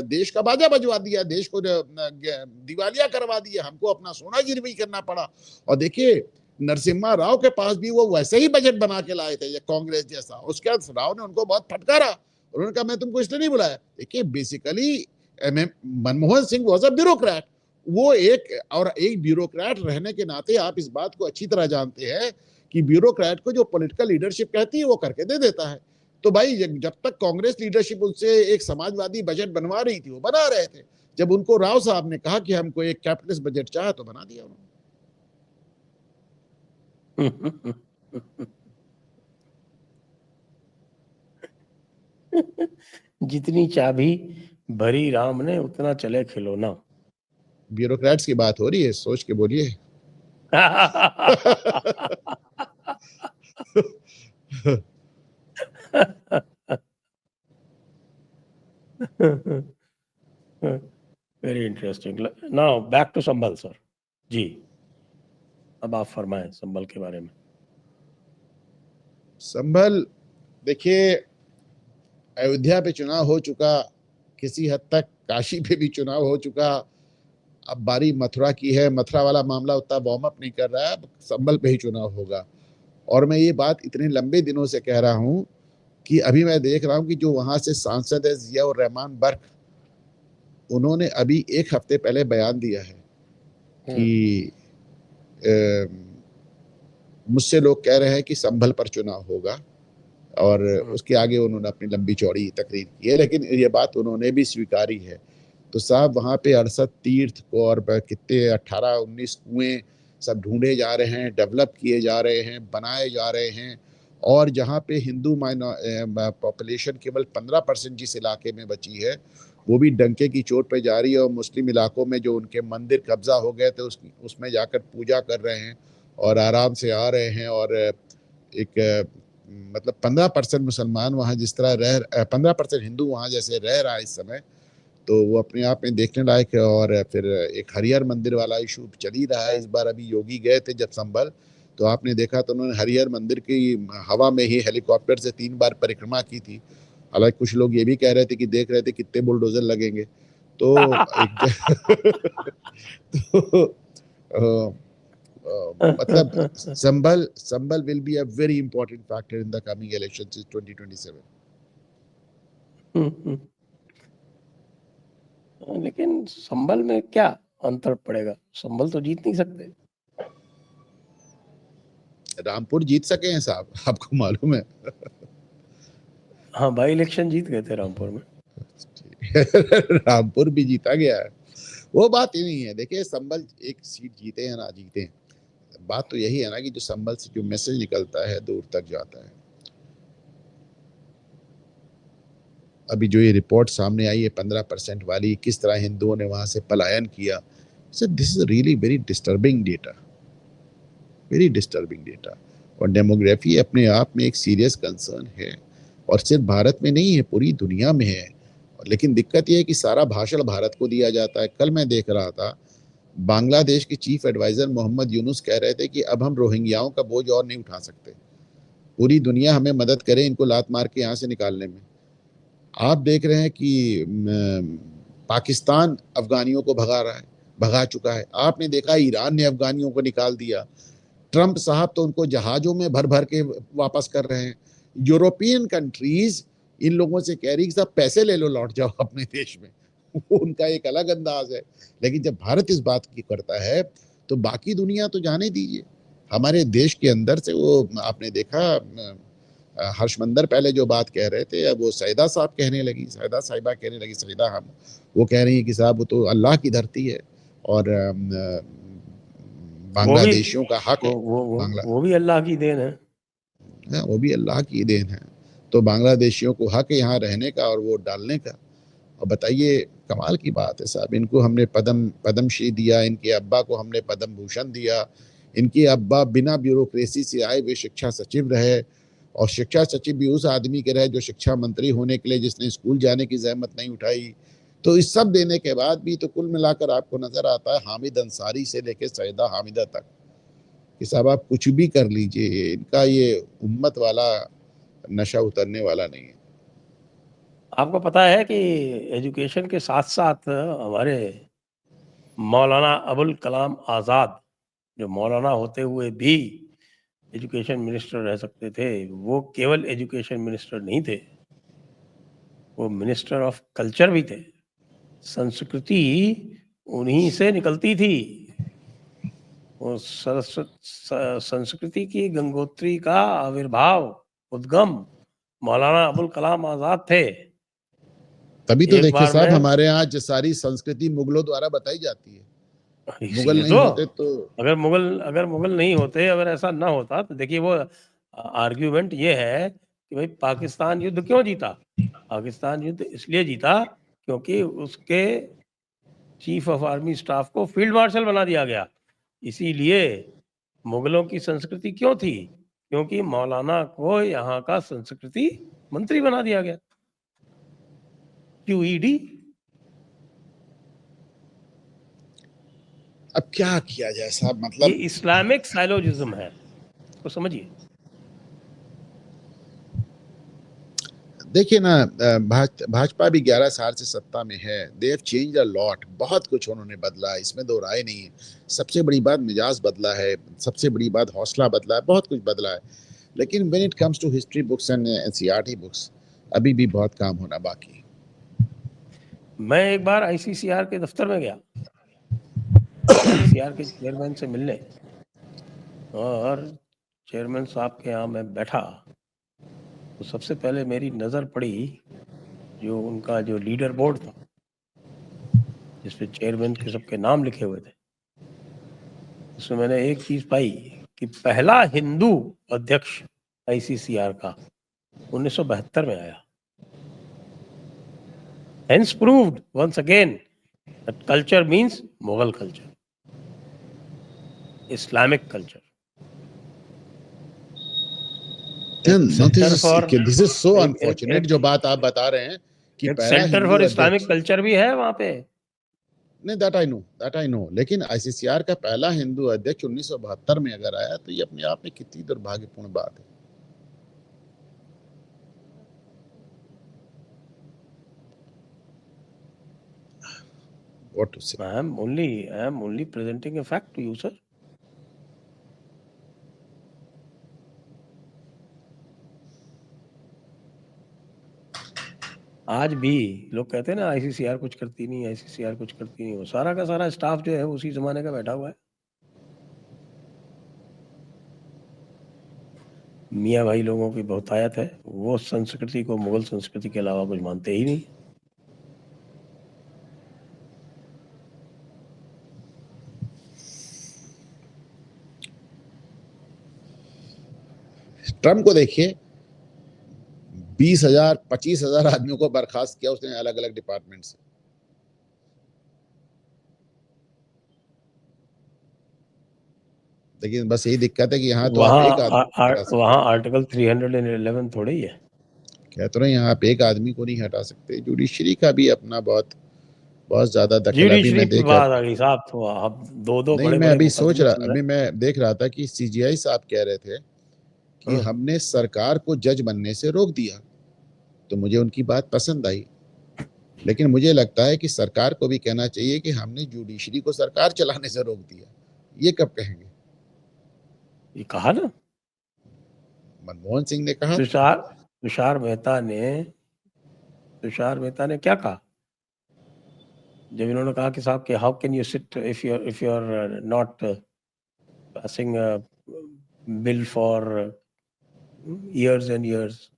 देश का बाजा बजवा दिया, देश को दिवालिया करवा दिया, हमको अपना सोना गिरवी करना पड़ा। और देखिए नरसिम्हा राव के पास भी वो वैसे ही बजट बना के लाए थे, ये कांग्रेस जैसा। उसके बाद राव ने उनको बहुत फटकारा, उन्होंने कहा मैं तुमको इसलिए नहीं बुलाया। देखिए basically Manmohan Singh was a bureaucrat. वो एक ब्यूरोक्रेट रहने के नाते आप इस बात को अच्छी तरह जानते हैं कि ब्यूरोक्रेट को जो पॉलिटिकल लीडरशिप कहती है वो करके दे देता है। तो भाई जब तक कांग्रेस लीडरशिप उनसे एक समाजवादी बजट बनवा रही थी वो बना रहे थे। जब उनको राव साहब ने कहा कि हमको एक कैपिटलिस्ट बजट चाहे तो बना दिया उन्होंने। जितनी चाबी भरी राम ने उतना चले खिलौना। ब्यूरोक्रेट्स की बात हो रही है, सोच के बोलिए। Very interesting. Now back to Sambhal sir ji, अब आप फरमाएं संभल के बारे में। संभल, देखिए अयोध्या पे चुनाव हो चुका, किसी हद तक काशी पे भी चुनाव हो चुका। अब बारी मथुरा की है। मथुरा वाला मामला उतना वार्म अप नहीं कर रहा है, अब संभल पे ही चुनाव होगा। और मैं ये बात इतने लंबे दिनों से कह रहा हूं कि अभी मैं देख रहा हूं कि जो वहां से सांसद है जियाउर रहमान बर्क, उन्होंने अभी एक हफ्ते पहले बयान दिया है कि मुझसे लोग कह रहे हैं कि संभल पर चुनाव होगा। और उसके आगे उन्होंने अपनी लंबी चौड़ी तकरीर की है, लेकिन ये बात उन्होंने भी स्वीकारी है। तो साहब वहाँ पे 68 तीर्थ को और कितने 18-19 कुएं सब ढूंढे जा रहे हैं, डेवलप किए जा रहे हैं, बनाए जा रहे हैं। और जहाँ पे हिंदू पॉपुलेशन केवल 15% जिस इलाके में बची है वो भी डंके की चोट पे जा रही है। और मुस्लिम इलाकों में जो उनके मंदिर कब्जा हो गए थे उसमें जाकर पूजा कर रहे हैं और आराम से आ रहे हैं। और एक मतलब 15% मुसलमान वहाँ जिस तरह 15% हिंदू वहाँ जैसे रह रहा है इस समय, तो वो अपने आप में देखने लायक है। और फिर एक हरिहर मंदिर वाला इशू चल ही रहा है। इस बार अभी योगी गए थे जब संभल, तो आपने देखा तो उन्होंने हरिहर मंदिर की हवा में ही हेलीकॉप्टर से 3 बार परिक्रमा की थी। हालांकि कुछ लोग ये भी कह रहे थे कि देख रहे थे कितने बुलडोजर लगेंगे। तो एक तो मतलब संभल will be a very important factor in the coming elections in 2027. लेकिन संभल में क्या अंतर पड़ेगा, संभल तो जीत नहीं सकते। रामपुर जीत सके हैं साहब, आपको मालूम है। हाँ, बाई इलेक्शन जीत गए थे रामपुर में। रामपुर भी जीता गया है, वो बात ही नहीं है। देखिए संभल एक सीट जीते या ना जीते, बात तो यही है ना कि जो संभल से जो मैसेज निकलता है दूर तक जाता है। अभी जो ये रिपोर्ट सामने आई है 15% वाली, किस तरह हिंदुओं ने वहां से पलायन किया, so this is really very disturbing data, very disturbing data. और डेमोग्राफी अपने आप में एक सीरियस कंसर्न है, और सिर्फ भारत में नहीं है, पूरी दुनिया में है। लेकिन दिक्कत यह है कि सारा भाषण भारत को दिया जाता है। कल मैं देख रहा था, बांग्लादेश के चीफ एडवाइजर मोहम्मद यूनुस कह रहे थे कि अब हम रोहिंग्याओं का बोझ और नहीं उठा सकते, पूरी दुनिया हमें मदद करे इनको लात मार के यहाँ से निकालने में। आप देख रहे हैं कि पाकिस्तान अफगानियों को भगा रहा है, भगा चुका है। आपने देखा ईरान ने अफगानियों को निकाल दिया। ट्रंप साहब तो उनको जहाजों में भर भर के वापस कर रहे हैं। यूरोपियन कंट्रीज इन लोगों से कह रही कि साहब पैसे ले लो, लौट जाओ अपने देश में। वो उनका एक अलग अंदाज है। लेकिन जब भारत इस बात की करता है तो बाकी दुनिया तो जाने दीजिए। हमारे देश के अंदर से वो आपने देखा, हर्षमंदर पहले जो बात कह रहे थे, अब वो सईदा साहब कहने लगी, सईदा साहिबा कहने लगी, सईदा हम वो कह रही है कि साहब वो तो अल्लाह की धरती है और वो भी बांग्लादेशियों का हक है। वो भी अल्लाह की देन है। वो भी अल्लाह की देन है। तो बांग्लादेशियों को हक है यहाँ रहने का और वोट डालने का। और बताइए, कमाल की बात है साहब, इनको हमने पद्मश्री दिया, इनके अब्बा को हमने पद्म भूषण दिया। इनके अब्बा बिना ब्यूरोक्रेसी से आए वे शिक्षा सचिव रहे, और शिक्षा सचिव भी उस आदमी के रहे जो शिक्षा मंत्री होने के लिए जिसने स्कूल जाने की जहमत नहीं उठाई। तो इस सब देने के बाद भी तो कुल मिलाकर आपको नजर आता है हामिद अंसारी से लेकर सईदा हामिदा तक कि साहब आप कुछ भी कर लीजिए, इनका ये उम्मत वाला नशा उतरने वाला नहीं है। आपको पता है कि एजुकेशन के साथ साथ हमारे मौलाना अबुल कलाम आज़ाद, जो मौलाना होते हुए भी एजुकेशन मिनिस्टर रह सकते थे, वो केवल एजुकेशन मिनिस्टर नहीं थे, वो मिनिस्टर ऑफ कल्चर भी थे। संस्कृति उन्हीं से निकलती थी। वो संस्कृति की गंगोत्री का आविर्भाव, उद्गम मौलाना अबुल कलाम आज़ाद थे। तभी तो एक देखिए बार साहब, में हमारे यहाँ जो सारी संस्कृति मुगलों द्वारा बताई जाती है। मुगल इसीलिए नहीं तो, होते तो अगर मुगल नहीं होते, अगर ऐसा ना होता तो देखिए वो आर्ग्यूमेंट ये है कि भाई पाकिस्तान युद्ध क्यों जीता। पाकिस्तान युद्ध इसलिए जीता क्योंकि उसके चीफ ऑफ आर्मी स्टाफ को फील्ड मार्शल बना दिया गया। इसीलिए मुगलों की संस्कृति क्यों थी, क्योंकि मौलाना को यहाँ का संस्कृति मंत्री बना दिया गया, QED। अब क्या किया जाए साहब, ये मतलब इस्लामिक साइलोजिज्म है, तो समझिए। देखिए ना, भाजपा भी 11 साल से सत्ता में है। They have change a lot, बहुत कुछ उन्होंने बदला है, इसमें दो राय नहीं है। सबसे बड़ी बात मिजाज बदला है, सबसे बड़ी बात हौसला बदला है, बहुत कुछ बदला है। लेकिन when it comes to history books and NCERT books, अभी भी बहुत काम होना बाकी है। मैं एक बार ICCR के दफ्तर में गया, ICCR के चेयरमैन से मिलने, और चेयरमैन साहब के यहाँ मैं बैठा तो सबसे पहले मेरी नज़र पड़ी जो उनका जो लीडर बोर्ड था, जिसपे चेयरमैन के सबके नाम लिखे हुए थे। उसमें मैंने एक चीज पाई कि पहला हिंदू अध्यक्ष ICCR का 1972 में आया। Hence proved once again that culture means Mughal culture, Islamic culture. एक centre for this is so एक एक अनफॉर्चुनेट एक जो बात आप बता रहे हैं कि एक पहला सेंटर हिंदू फॉर अध्यक्ष। इस्लामिक कल्चर भी है वहां पे। नहीं, दैट आई नो, लेकिन आईसीसीआर का पहला हिंदू अध्यक्ष 1972 में अगर आया तो ये अपने आप में कितनी दुर्भाग्यपूर्ण बात है। What to say? I am only presenting a fact to you, sir. आज भी लोग कहते हैं ना ICCR कुछ करती नहीं, ICCR कुछ करती नहीं, वो सारा का सारा स्टाफ जो है उसी जमाने का बैठा हुआ है। मियाँ भाई लोगों की बहुतायत है, वो संस्कृति को मुगल संस्कृति के अलावा कुछ मानते ही नहीं। ट्रम्प को देखिए, 20,000 25,000 आदमियों को बर्खास्त किया उसने अलग अलग डिपार्टमेंट से। लेकिन बस यही दिक्कत है कि यहाँ तो आप एक आदमी को हटा सकते वहाँ आर्टिकल 311 थोड़े ही है। कह तो रहे यहाँ आप एक आदमी को नहीं हटा सकते। जुडिशरी का भी अपना बहुत बहुत ज्यादा दखल अभी जुडिशरी मैं की देख बात रहा आ गई साहब, तो आप दो नहीं बड़े मैं बड़े अभी सोच मुकदमे रहा चल रहे अभी मैं देख रहा था कि सीजीआई साहब कह रहे थे कि हैं। हमने सरकार को जज बनने से रोक दिया, तो मुझे उनकी बात पसंद आई। लेकिन मुझे लगता है कि सरकार को भी कहना चाहिए कि हमने जुडिशरी को सरकार चलाने से रोक दिया। ये कब कहेंगे? ये कहा ना, मनमोहन सिंह ने कहा था। तुषार तुषार मेहता ने क्या कहा जब इन्होंने कहा कि साहब कि how can you sit if you are not passing bill for years and years.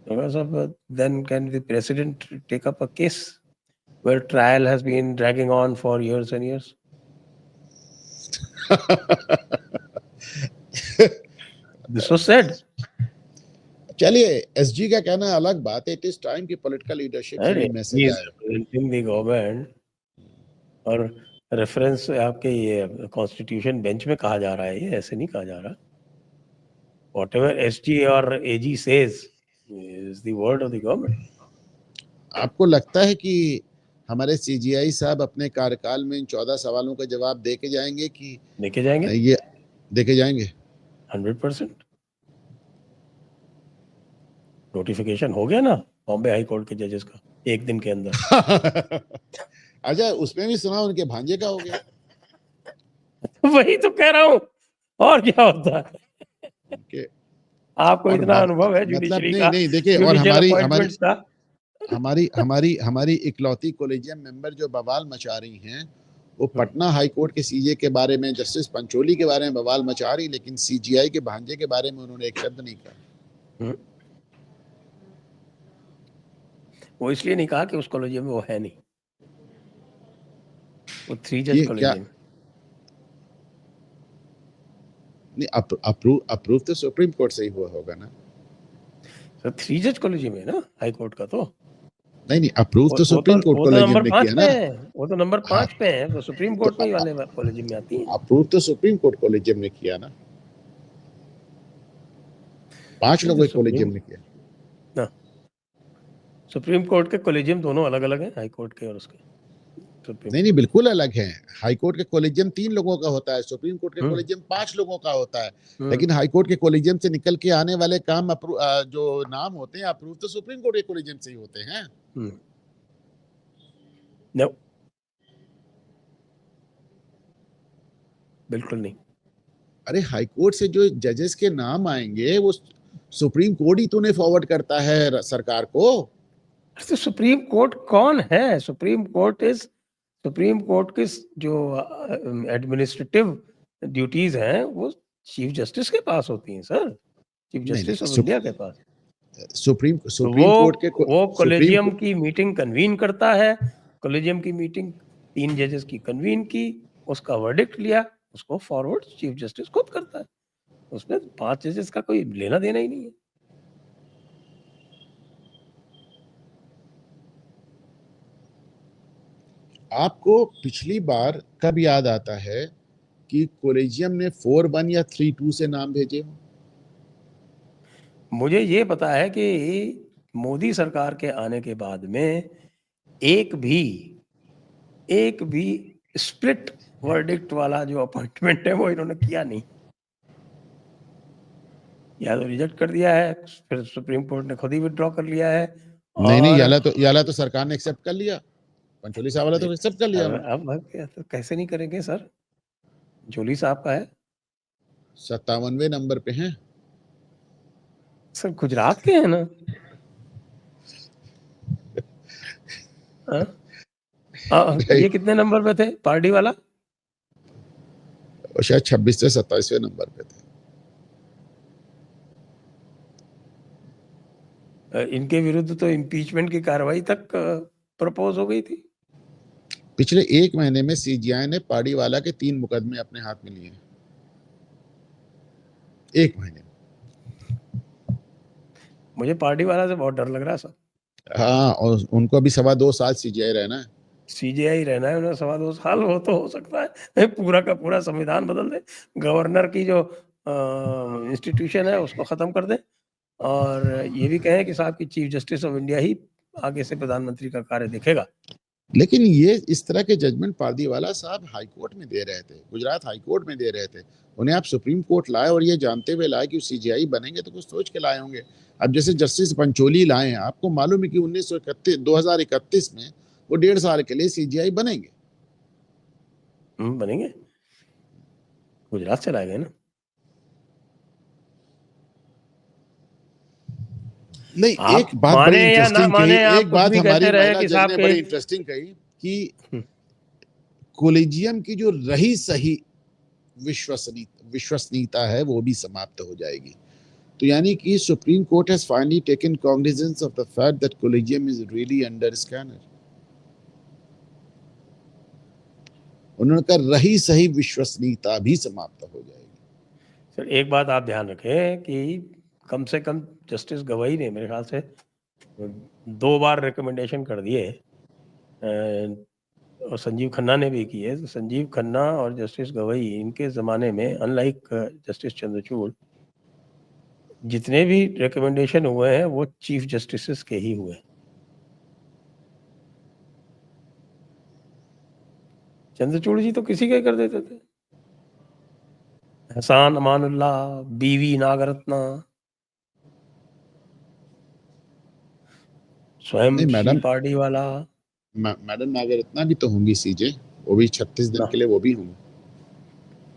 Because of then can the president take up a case where trial has been dragging on for years and years? This was said. चलिए, SG का कहना अलग बात है। It is time कि political leadership से भी message He is आए। representing the government और रेफरेंस आपके ये कॉन्स्टिट्यूशन बेंच में कहा जा रहा है, ये ऐसे नहीं कहा जा रहा। Whatever SG और AG says is the word of the government. आपको लगता है कि हमारे सीजीआई साहब अपने कार्यकाल में इन 14 सवालों का जवाब दे के जाएंगे कि देखे जाएंगे ये देखे जाएंगे? 100%। नोटिफिकेशन हो गया ना बॉम्बे हाई कोर्ट के जजेस का एक दिन के अंदर। अच्छा, उसमें भी सुना उनके भांजे का हो गया। वही तो कह रहा हूँ, और क्या होता है। कि आपको और इतना अनुभव है मतलब जुडिशरी नहीं का, नहीं देखिए, और जुडिशियल हमारी हमारी अपॉइंटमेंट्स का। हमारी हमारी हमारी इकलौती कॉलेजियम मेंबर जो बवाल मचा रही हैं, वो पटना हाई कोर्ट के सीजे के बारे में, जस्टिस पंचोली के बारे में बवाल मचा रही, लेकिन सीजीआई के भांजे के बारे में उन्होंने एक शब्द नहीं कहा। वो इसलिए नहीं कहा कि उस कॉलेजियम में वो है नहीं, वो 3 जज कॉलेजियम। नहीं, अप्रूव तो सुप्रीम कोर्ट से ही हुआ होगा ना। तो 3 जज कॉलेजियम है ना हाई कोर्ट का। तो नहीं, अप्रूव तो सुप्रीम कोर्ट वो तो कॉलेजियम नंबर ने 5 किया पे ना। है, वो तो नंबर 5 पे है, वो सुप्रीम कोर्ट में ही वाले कॉलेजियम में आती है। अप्रूव तो सुप्रीम कोर्ट कॉलेजियम ने किया ना, 5 लोगों के कॉलेजियम ने किया ना। सुप्रीम कोर्ट के कॉलेजियम दोनों अलग अलग हैं, हाई कोर्ट के और उसके। नहीं, बिल्कुल अलग है। हाई कोर्ट के कॉलेजियम 3 लोगों का होता है, सुप्रीम कोर्ट के कॉलेजियम 5 लोगों का होता है। लेकिन हाई कोर्ट के कॉलेजियम से निकल के आने वाले काम जो नाम होते हैं अप्रूव तो सुप्रीम कोर्ट के कॉलेजियम से ही होते हैं। नो, बिल्कुल नहीं। अरे, हाई कोर्ट से जो जजेस के नाम आएंगे वो सुप्रीम कोर्ट ही तो उन्हें फॉरवर्ड करता है सरकार को। तो सुप्रीम कोर्ट कौन है? सुप्रीम कोर्ट के जो एडमिनिस्ट्रेटिव ड्यूटीज हैं वो चीफ जस्टिस के पास होती हैं sir, chief justice of India के पास। सुप्रीम कोर्ट के वो कॉलेजियम की मीटिंग कन्वीन करता है, कॉलेजियम की मीटिंग 3 जजेस की कन्वीन की, उसका वर्डिक्ट लिया, उसको फॉरवर्ड चीफ जस्टिस खुद करता है। उसमें 5 जजेस का कोई लेना देना ही नहीं है। आपको पिछली बार कब याद आता है कि कॉलेजियम ने 4-1 या 3-2 से नाम भेजे हो? मुझे ये पता है कि मोदी सरकार के आने के बाद में एक भी स्प्लिट वर्डिक्ट वाला जो अपॉइंटमेंट है वो इन्होंने किया नहीं, या तो रिजेक्ट कर दिया है, फिर सुप्रीम कोर्ट ने खुद ही विथड्रॉ कर लिया है। नहीं, याला तो सरकार ने एक्सेप्ट कर लिया, पंचोली साहब वाला तो एक्सेप्ट कर लिया। अब कैसे नहीं करेंगे सर? जोली साहब का है, 57वें नंबर पे हैं सर, गुजरात के हैं ना। ये कितने नंबर पे थे पार्टी वाला? और शायद 26 से 27वें नंबर पे थे। इनके विरुद्ध तो इम्पीचमेंट की कार्रवाई तक प्रपोज हो गई थी। पिछले 1 महीने में सीजीआई ने पार्टीवाला के 3 मुकदमे अपने हाथ में लिए हैं, 1 महीने में। मुझे पार्टी वाला से बहुत डर लग रहा है सर। हाँ, और उनको अभी 2.25 साल सीजीआई रहना है। सीजेआई रहना है उन्हें 2.25 साल, वो तो हो सकता है पूरा का पूरा संविधान बदल दे, गवर्नर की जो इंस्टीट्यूशन है उसको खत्म कर दे, और ये भी कहें कि साहब की चीफ जस्टिस ऑफ इंडिया ही आगे से प्रधानमंत्री का कार्य देखेगा। लेकिन ये इस तरह के जजमेंट पारदीवाला साहब हाई कोर्ट में दे रहे थे, गुजरात हाई कोर्ट में दे रहे थे, उन्हें आप सुप्रीम कोर्ट लाए और ये जानते हुए लाए कि सीजीआई बनेंगे तो कुछ सोच के लाए होंगे। अब जैसे जस्टिस पंचोली लाए हैं, आपको मालूम है कि 2031 में वो 1.5 साल के लिए सीजीआई बनेंगे। बनेंगे, गुजरात से लाए गए ना। नहीं, आप एक बात बड़ी माने या ना इंटरेस्टिंग कही, माने, आप एक कुछ बात भी हमारी कहते रहे महिला कि जज साहब ने के बड़ी इंटरेस्टिंग कही कि कोलेजियम की जो रही सही विश्वसनीयता है वो भी समाप्त हो जाएगी। तो यानी कि supreme court has finally taken cognizance of the fact that collegium is really under scanner. उन्होंने कहा रही सही विश्वसनीयता भी समाप्त हो जाएगी। सर एक बात आप ध्यान रखें कि कम से कम जस्टिस गवई ने मेरे ख्याल से 2 बार रिकमेंडेशन कर दिए, और संजीव खन्ना ने भी की है। तो संजीव खन्ना और जस्टिस गवई, इनके ज़माने में अनलाइक जस्टिस चंद्रचूड़, जितने भी रिकमेंडेशन हुए हैं वो चीफ जस्टिस के ही हुए। चंद्रचूड़ जी तो किसी के कर देते थे, एहसान अमानुल्लाह, बीवी नागरत्ना, स्वयं नहीं श्री मैडम, पार्डीवाला। मैडम नागरत्ना भी तो होंगी सीजे, वो भी 36 दिन ना, के लिए वो भी होंगी।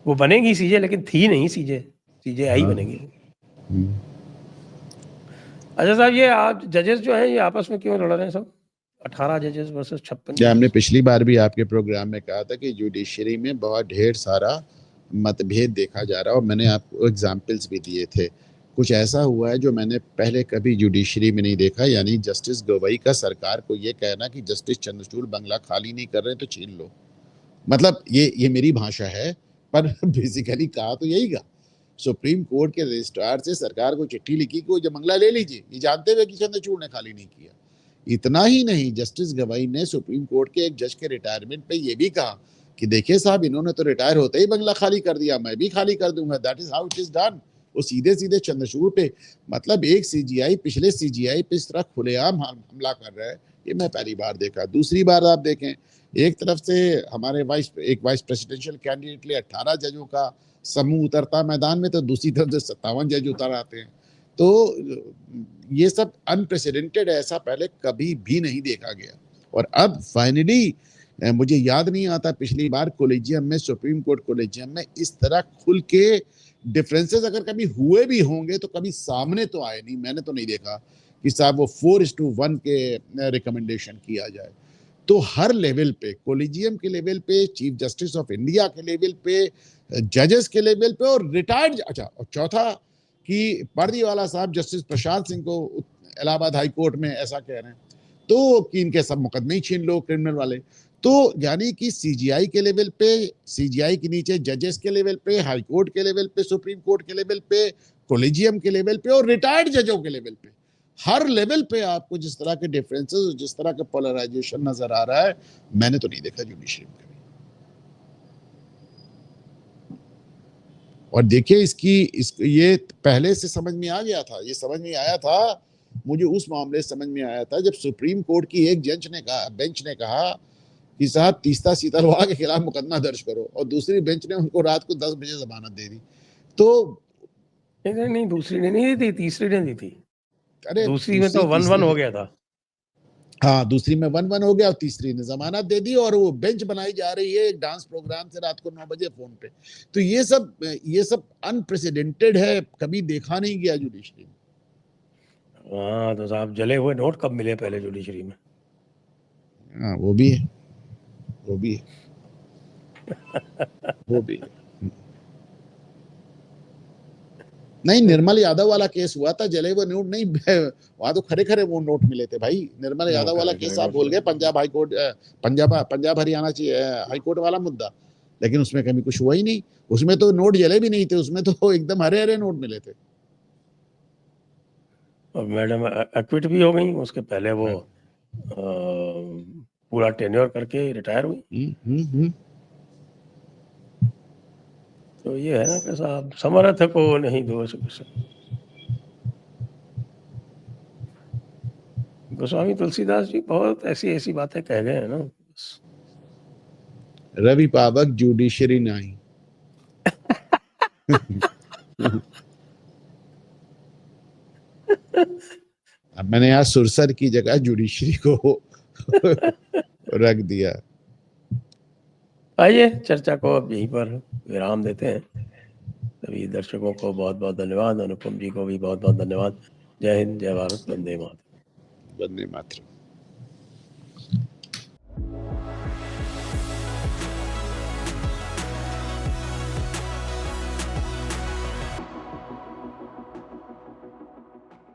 वो बनेगी सीजे, लेकिन थी नहीं सीजे, सीजे आई हाँ। बनेगी। अच्छा साहब, ये आप जजेस जो हैं ये आपस में क्यों लड़ रहे हैं सब? 18 जजेस वर्सेस 56 ये हमने जजेस। पिछली बार भी आपके प्रोग्राम में कहा था कि जुडिशरी में बहुत ढेर सारा मतभेद देखा जा रहा है, और मैंने आपको एग्जाम्पल्स भी दिए थे। कुछ ऐसा हुआ है जो मैंने पहले कभी जुडिशरी में नहीं देखा, यानी जस्टिस गवई का सरकार को ये कहना कि जस्टिस चंद्रचूड़ बंगला खाली नहीं कर रहे तो छीन लो। मतलब ये मेरी भाषा है, पर बेसिकली कहा तो यही का। सुप्रीम कोर्ट के रजिस्ट्रार से सरकार को चिट्ठी लिखी कि वो जो बंगला ले लीजिए, ये जानते हुए कि चंद्रचूड़ ने खाली नहीं किया। इतना ही नहीं, जस्टिस गवाई ने सुप्रीम कोर्ट के एक जज के रिटायरमेंट पे ये भी कहा कि देखिए साहब, इन्होंने तो रिटायर होते ही बंगला खाली कर दिया, मैं भी खाली कर दूंगा, that is how it is done. वो सीधे सीधे चंद्रचूड़ पे, मतलब एक सीजीआई पिछले सीजीआई पे इस तरह खुलेआम हमला कर रहा है, ये मैं पहली बार देखा। दूसरी बार आप देखें, एक तरफ से हमारे वाइस प्रेसिडेंशियल कैंडिडेट लिए 18 जजों का समूह उतरता मैदान में, तो दूसरी तरफ से 57 जज उतर आते हैं। तो ये सब अनप्रेसिडेंटेड है, ऐसा पहले कभी भी नहीं देखा गया। और अब फाइनली, मुझे याद नहीं आता पिछली बार कोलेजियम में, सुप्रीम कोर्ट कोलेजियम में इस तरह खुल के डिफरेंसेस अगर कभी हुए भी होंगे तो कभी सामने तो आए नहीं। मैंने तो नहीं देखा कि साहब वो 4:1 के रिकमेंडेशन किया जाए। तो हर लेवल पे, कोलेजियम के लेवल पे, चीफ जस्टिस ऑफ इंडिया के लेवल पे, जजेस के लेवल पे, और रिटायर्ड, अच्छा, और चौथा कि पारदीवाला साहब जस्टिस प्रशांत सिंह को इलाहाबाद हाई कोर्ट में ऐसा कह रहे हैं तो कि इनके सब मुकदमे ही छीन लो क्रिमिनल वाले। तो यानी कि सीजीआई के लेवल पे, सीजीआई के नीचे जजेस के लेवल पे, हाई कोर्ट के लेवल पे, सुप्रीम कोर्ट के लेवल पे, कोलेजियम के लेवल पे, और रिटायर्ड जजों के लेवल पे, हर लेवल पे आपको जिस तरह के डिफरेंसेस, जिस तरह का पोलराइजेशन नजर आ रहा है, मैंने तो नहीं देखा जुडिशरी में कभी। और देखिए ये पहले से समझ में आ गया था, ये समझ में आया था, मुझे उस मामले समझ में आया था जब सुप्रीम कोर्ट की एक बेंच ने कहा कि साहब तीस्ता सीतलवाड़ के खिलाफ मुकदमा दर्ज करो, और दूसरी बेंच ने उनको रात को 10 बजे जमानत दे दी। तो नहीं, दूसरी ने नहीं दी थी, तीसरी ने दी थी। अरे दूसरी में तो 1-1 हो गया था। हाँ, दूसरी में 1-1 हो गया और तीसरी ने जमानत दे दी, और वो बेंच बनाई जा रही है एक डांस प्रोग्राम से रात को 9 बजे फोन पे। तो ये सब अनप्रेसिडेंटेड है, कभी देखा नहीं गया जुडिशरी में। हाँ तो साहब, जले हुए नोट कब मिले पहले जुडिशरी में? हाँ, वो भी है, वो भी है, वो भी है। नहीं, निर्मल यादव वाला केस हुआ था, जले हुए नोट नहीं, वहां तो खरे खरे वो नोट मिले थे भाई। निर्मल यादव वाला केस आप भूल गए, Punjab high court, Punjab Haryana high court वाला मुद्दा, लेकिन उसमें कभी कुछ हुआ ही नहीं। उसमें तो नोट जले भी नहीं थे, उसमें तो एकदम हरे हरे नोट मिले थे। और मैडम एक्विट भी हो गई, उसके पहले वो पूरा टेन्योर करके रिटायर हुई। तो ये है ना कि साहब समर्थ को नहीं दोष कुछ। गोस्वामी तुलसीदास जी बहुत ऐसी ऐसी बातें कह गए हैं ना। रवि पावक जुडिशरी नहीं। अब मैंने यहाँ सुरसर की जगह जुडिशरी को रख दिया। आइए चर्चा को अब यहीं पर विराम देते हैं। सभी दर्शकों को बहुत बहुत धन्यवाद, अनुपम जी को भी बहुत बहुत धन्यवाद। जय हिंद, जय भारत, वंदे मातरम। वंदे मातरम।